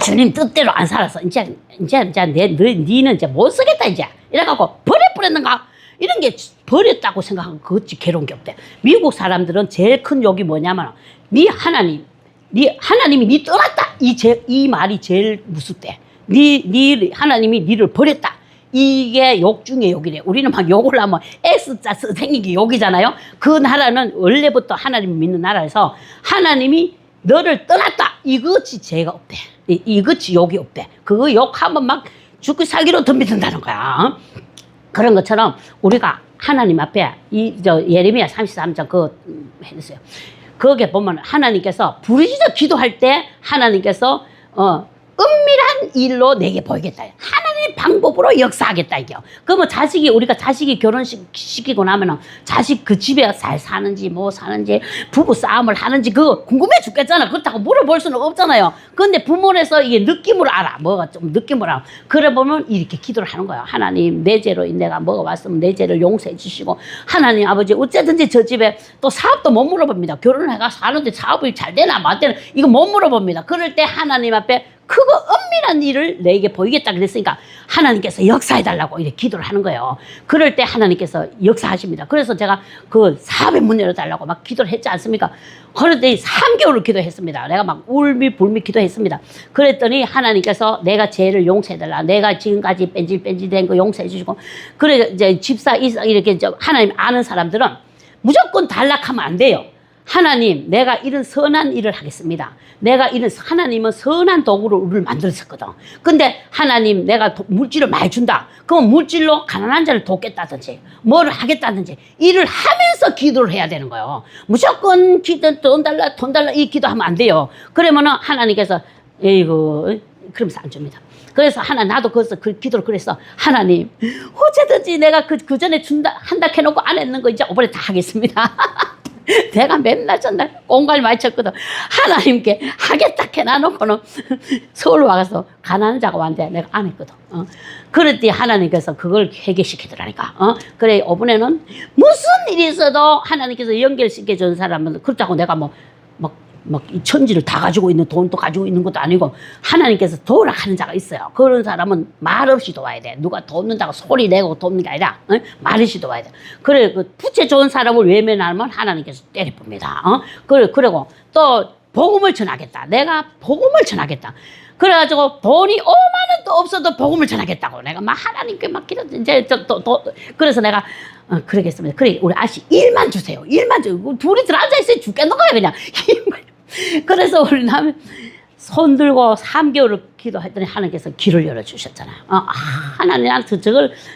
주님 뜻대로 안 살아서 이제 니는 이제 못 쓰겠다 이제 이래갖고 버렸는가 이런 게 버렸다고 생각하고 그것이 괴로운 게 없대. 미국 사람들은 제일 큰 욕이 뭐냐면 하나님이 니 떠났다 이 말이 제일 무섭대. 하나님이 니를 버렸다. 이게 욕 중에 욕이래. 우리는 막 욕을 하면 S자 생긴 게 욕이잖아요. 그 나라는 원래부터 하나님 믿는 나라에서 하나님이 너를 떠났다. 이것이 죄가 없대. 이것이 욕이 없대. 그거 욕하면 막 죽기 살기로 덤비든다는 거야. 그런 것처럼 우리가 하나님 앞에 예레미야 33장 그거 했어요. 거기에 보면 하나님께서 부르짖어 기도할 때 하나님께서 은밀한 일로 내게 보이겠다. 하나님의 방법으로 역사하겠다 이게요. 그러면 우리가 자식이 결혼시키고 나면은 자식 그 집에 잘 사는지 뭐 사는지 부부 싸움을 하는지 그거 궁금해 죽겠잖아. 그렇다고 물어볼 수는 없잖아요. 그런데 부모로서 이게 느낌으로 알아. 뭐가 좀 느낌으로 알아. 그래 보면 이렇게 기도를 하는 거예요. 하나님 내 죄로 내가 뭐가 왔으면 내 죄를 용서해 주시고 하나님 아버지 어쨌든지 저 집에 또 사업도 못 물어봅니다. 결혼을 해가 사는데 사업이 잘 되나 안 되나 이거 못 물어봅니다. 그럴 때 하나님 앞에 크고 은밀한 일을 내게 보이겠다 그랬으니까 하나님께서 역사해달라고 이렇게 기도를 하는 거예요. 그럴 때 하나님께서 역사하십니다. 그래서 제가 그 사업의 문 열어달라고 막 기도를 했지 않습니까? 그런데 3개월을 기도했습니다. 내가 막 울미불미 기도했습니다. 그랬더니 하나님께서 내가 죄를 용서해달라. 내가 지금까지 뺀질뺀질된 거 용서해 주시고 그래 이제 집사 이렇게 하나님 아는 사람들은 무조건 단락하면 안 돼요. 하나님 내가 이런 선한 일을 하겠습니다. 하나님은 선한 도구로 우리를 만들었거든. 근데 하나님 내가 물질을 많이 준다. 그럼 물질로 가난한 자를 돕겠다든지 뭐를 하겠다든지 일을 하면서 기도를 해야 되는 거예요. 무조건 돈 달라 이 기도하면 안 돼요. 그러면은 하나님께서 에이구 그러면서 안 줍니다. 그래서 나도 거기서 그 기도를 그랬어. 하나님 어쨌든지 내가 그 전에 한다 해놓고 안 했는 거 이제 이번에 다 하겠습니다. 내가 맨날 전날 공갈 많이 쳤거든. 하나님께 하겠다 해놔놓고는 서울 와서 가난한 자가 왔는데 내가 안 했거든. 그럴 때 하나님께서 그걸 해결시키더라니까. 그래 이번에는 무슨 일이 있어도 하나님께서 연결시켜준 사람은 그렇다고 내가 막 이 천지를 다 가지고 있는 돈도 가지고 있는 것도 아니고 하나님께서 도우라 하는 자가 있어요. 그런 사람은 말 없이 도와야 돼. 누가 돕는다고 소리 내고 돕는 게 아니라 말 없이 도와야 돼. 그래 그 부채 좋은 사람을 외면하면 하나님께서 때려봅니다. 그리고 또 복음을 전하겠다. 내가 복음을 전하겠다. 그래가지고 돈이 5만 원도 없어도 복음을 전하겠다고 내가 막 하나님께 막 기도 이제 그래서 내가 그러겠습니다. 그래 우리 아씨 일만 주세요. 일만 주. 둘이 앉아 있어야 죽겠는 거야 그냥. 그래서 우리 남편 손 들고 3개월을 기도했더니 하나님께서 길을 열어주셨잖아요. 하나님한테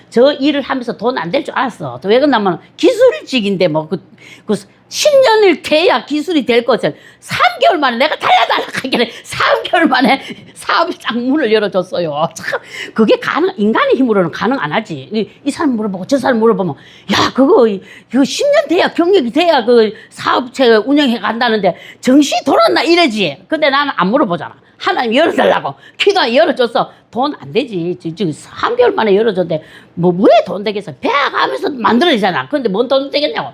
저 일을 하면서 돈 안 될 줄 알았어. 왜 그러냐면 기술직인데 뭐 10년을 돼야 기술이 될 것을 3개월 만에 내가 달라달라 하길래 3개월 만에 사업의 딱 문을 열어줬어요. 참 그게 인간의 힘으로는 가능 안 하지. 이 사람 물어보고 저 사람 물어보면 야 그거 10년 돼야 경력이 돼야 그 사업체 운영해 간다는데 정신이 돌았나 이러지. 근데 나는 안 물어보잖아. 하나님 열어달라고 기도하 열어줘서 돈 안 되지. 지금 3개월 만에 열어줬는데 왜 돈 되겠어. 배워가면서 만들어지잖아. 근데 뭔 돈 되겠냐고.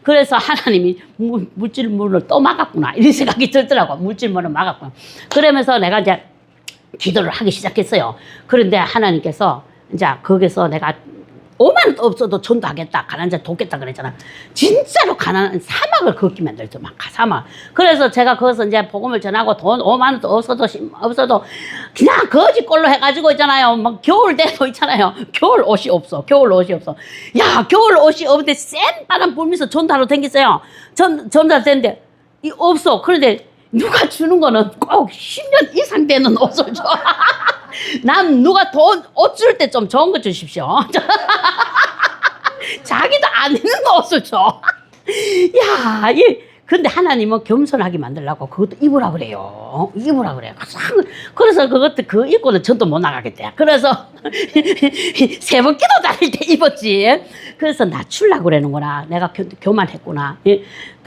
그래서 하나님이 물질문을 또 막았구나 이런 생각이 들더라고. 물질문을 막았구나. 그러면서 내가 이제 기도를 하기 시작했어요. 그런데 하나님께서 이제 거기서 내가 5만 원도 없어도 전도하겠다. 가난한 자 돕겠다 그랬잖아. 진짜로 가난한 사막을 걷게 만들죠. 막 사막. 그래서 제가 거기서 이제 복음을 전하고 돈 5만 원도 없어도 그냥 거지꼴로 해가지고 있잖아요. 막 겨울 때도 있잖아요. 겨울 옷이 없어. 야 겨울 옷이 없는데 센 바람 불면서 전도하러 다녔어요. 전도하러 다녔는데 없어. 그런데 누가 주는 거는 꼭 10년 이상 되는 옷을 줘. 난 누가 옷 줄 때 좀 좋은 거 주십시오. 자기도 안 입는 옷을 줘. 야, 근데 하나님은 겸손하게 만들라고 그것도 입으라 그래요. 그래서 그거 입고는 전도 못 나가겠대. 그래서 새벽 기도 다닐 때 입었지. 그래서 낮추려고 그러는구나. 내가 교만했구나.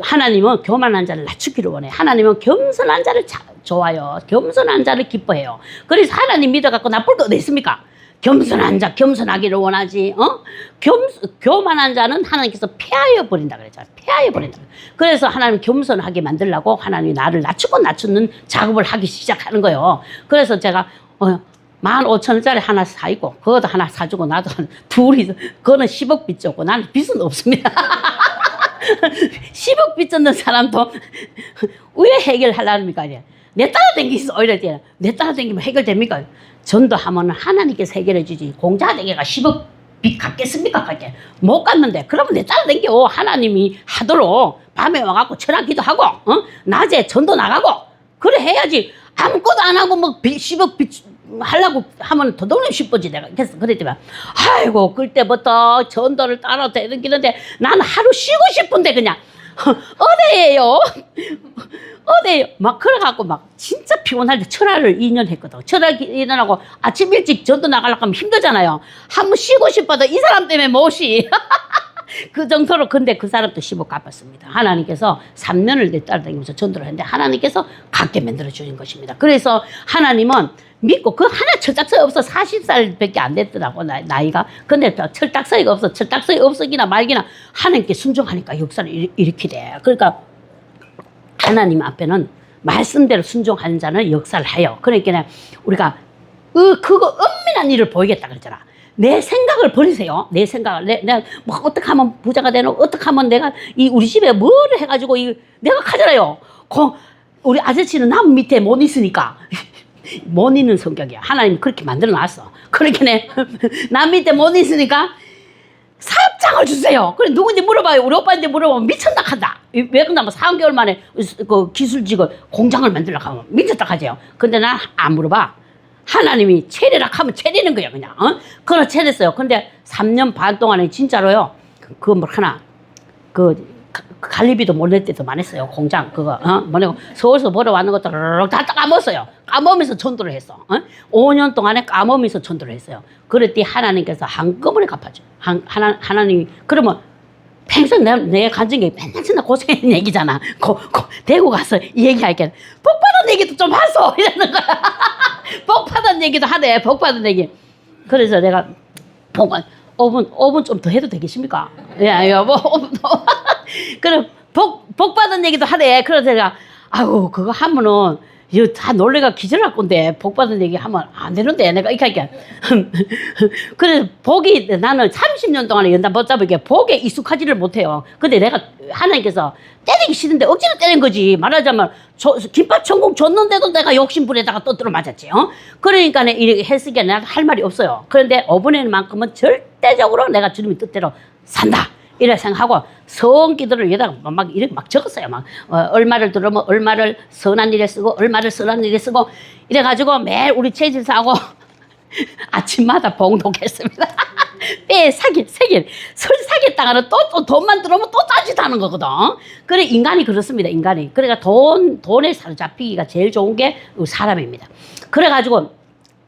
하나님은 교만한 자를 낮추기를 원해. 하나님은 겸손한 자를 좋아요. 겸손한 자를 기뻐해요. 그래서 하나님 믿어갖고 나쁠 거 어디 있습니까? 겸손한 자, 겸손하기를 원하지. 교만한 자는 하나님께서 폐하여 버린다 그랬잖아요. 폐하여 버린다. 그래서 하나님 겸손하게 만들려고 하나님이 나를 낮추는 작업을 하기 시작하는 거예요. 그래서 제가 15,000원짜리 하나 사입고 그것도 하나 사주고 나도 둘이 그거는 10억 빚졌고 나는 빚은 없습니다. 10억 빚졌는 사람도 왜 해결하려합니까? 내 따라다니기서 오히려 내 따라다니면 해결됩니까? 전도하면 하나님께서 해결해 주지. 공자대개가 10억 빚 갚겠습니까? 못 갚는데 그러면 내 따라다니겨. 하나님이 하도록 밤에 와갖고 철학 기도하고 낮에 전도 나가고 그래 해야지. 아무것도 안 하고 뭐 10억 하려고 하면 더더욱 싶어지 내가. 그래서 그랬더니 아이고 그때부터 전도를 따라 다니는데 나는 하루 쉬고 싶은데 그냥 어디에요? 어디에요? 막 그래갖고 막 진짜 피곤할 때 철학을 2년 했거든. 철학 2년 하고 아침 일찍 전도 나가려고 하면 힘들잖아요. 한번 쉬고 싶어도 이 사람 때문에 못 쉬. 그 정도로. 근데 그 사람도 10억 갚았습니다. 하나님께서 3년을 따라다니면서 전도를 했는데 하나님께서 갖게 만들어 주신 것입니다. 그래서 하나님은 믿고 그 하나 철딱서이 없어. 40살밖에 안 됐더라고 나이가. 근데 철딱서이가 없어. 철딱서이 없으기나 말기나 하나님께 순종하니까 역사를 일으키래. 그러니까 하나님 앞에는 말씀대로 순종하는 자는 역사를 해요. 그러니까 우리가 그거 은밀한 일을 보이겠다 그러잖아. 내 생각을 버리세요. 내 생각을. 내가 뭐 어떻게 하면 부자가 되노? 어떻게 하면 내가 우리 집에 뭐를 해가지고 내가 가잖아요. 우리 아저씨는 남 밑에 못 있으니까. 못 있는 성격이야. 하나님 그렇게 만들어 놨어. 그렇게 남 밑에 못 있으니까 사업장을 주세요. 그래 누군지 물어봐요. 우리 오빠한테 물어보면 미쳤다 한다. 왜 그러냐면 3개월 만에 그 기술직을 공장을 만들려고 하면 미쳤다 하죠. 근데 난 안 물어봐. 하나님이 체리라 하면 체리는 거야 그냥. 그걸 체렸어요. 근데 3년 반 동안에 진짜로요. 그거 뭐 하나 관리비도 못 낼 때도 많았어요. 공장 그거 뭐냐고 서울서 벌어왔는 것도 다 까먹었어요. 까먹으면서 전도를 했어. 5년 동안에 까먹으면서 전도를 했어요. 그랬더니 하나님께서 한꺼번에 갚아줘. 하나님이 그러면 평생 내 간증이 맨날 고생했는 얘기잖아. 대구 가서 얘기할게. 복 받은 얘기도 좀 하소 이러는 거야. 복 받은 얘기도 하네. 복 받은 얘기. 그래서 내가 5분 좀 더 해도 되겠습니까? 예, 여보 5분 더. 그럼 복 받은 얘기도 하네. 그래서 내가 아유 그거 하면은 이거 다 놀래가 기절할 건데 복 받은 얘기 하면 안 되는데 내가 이렇게 할게. 그래서 복이 나는 30년 동안에 연단 붙잡으게 복에 익숙하지를 못해요. 근데 내가 하나님께서 때리기 싫은데 억지로 때린 거지. 말하자면 김밥 천국 줬는데도 내가 욕심불에다가 또 들어맞았지. 그러니까 이렇게 했으니까 내가 할 말이 없어요. 그런데 5분의만큼은 절대적으로 내가 주님의 뜻대로 산다. 이래 생각하고 성기도를 여기다가 막 이렇게 막 적었어요. 막 얼마를 들으면 얼마를 선한 일에 쓰고 얼마를 선한 일에 쓰고 이래가지고 매일 우리 체질사하고 아침마다 봉독했습니다. 때 사길 설 사겠다가는 또 돈만 들어오면 또 따지다는 거거든. 그래 인간이 그렇습니다. 인간이. 그러니까 돈에 사로잡히기가 제일 좋은 게 사람입니다. 그래가지고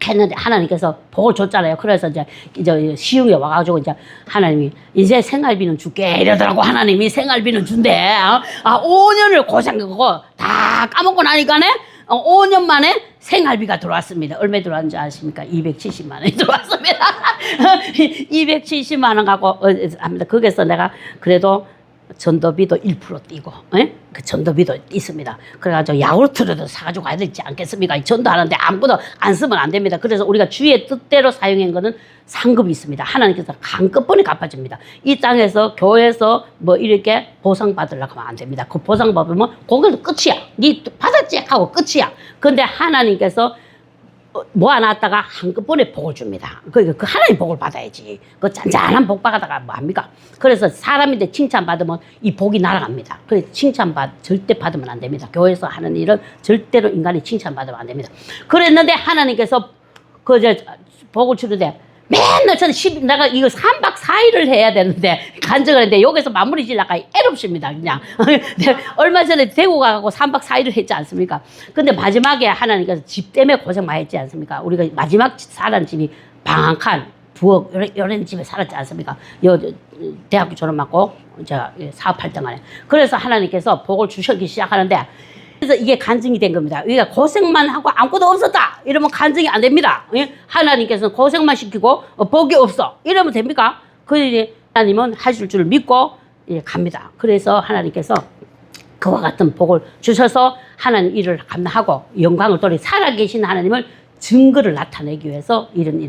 했는데 하나님께서 복을 줬잖아요. 그래서 이제 시흥에 와가지고 이제 하나님이 이제 생활비는 줄게 이러더라고. 하나님이 생활비는 준대. 5년을 고생하고 다 까먹고 나니까네 5년 만에 생활비가 들어왔습니다. 얼마 들어왔는지 아십니까? 270만 원이 들어왔습니다. 270만 원 갖고 합니다. 거기서 내가 그래도 전도비도 1% 띄고, 그 전도비도 있습니다. 그래가지고 야구르트라도 사가지고 가야 되지 않겠습니까? 전도하는데 아무것도 안 쓰면 안 됩니다. 그래서 우리가 주의 뜻대로 사용한 거는 상급이 있습니다. 하나님께서 한꺼번에 갚아줍니다. 이 땅에서 교회에서 뭐 이렇게 보상받으려고 하면 안 됩니다. 그 보상받으면 거기서 끝이야. 니 받았지? 하고 끝이야. 근데 하나님께서 모아놨다가 한꺼번에 복을 줍니다. 그 하나님 복을 받아야지. 그 잔잔한 복 받아다가 뭐 합니까? 그래서 사람인데 칭찬받으면 이 복이 날아갑니다. 그래서 절대 받으면 안 됩니다. 교회에서 하는 일은 절대로 인간이 칭찬받으면 안 됩니다. 그랬는데 하나님께서 복을 주는데 맨날 저는 내가 이거 3박 4일을 해야 되는데 간증을 했는데 여기서 마무리 지려가 애롭습니다. 그냥 얼마 전에 대구 가고 3박 4일을 했지 않습니까? 근데 마지막에 하나님께서 집 때문에 고생 많이 했지 않습니까? 우리가 마지막 살았는 집이 방 한 칸, 부엌 이런 집에 살았지 않습니까? 대학교 졸업하고 제가 사업할 동안에. 그래서 하나님께서 복을 주시기 시작하는데 그래서 이게 간증이 된 겁니다. 우리가 고생만 하고 아무것도 없었다 이러면 간증이 안 됩니다. 하나님께서는 고생만 시키고 복이 없어 이러면 됩니까? 그러니 하나님은 하실 줄 믿고 갑니다. 그래서 하나님께서 그와 같은 복을 주셔서 하나님 일을 감당하고 영광을 돌리 살아계신 하나님을 증거를 나타내기 위해서 이런 일을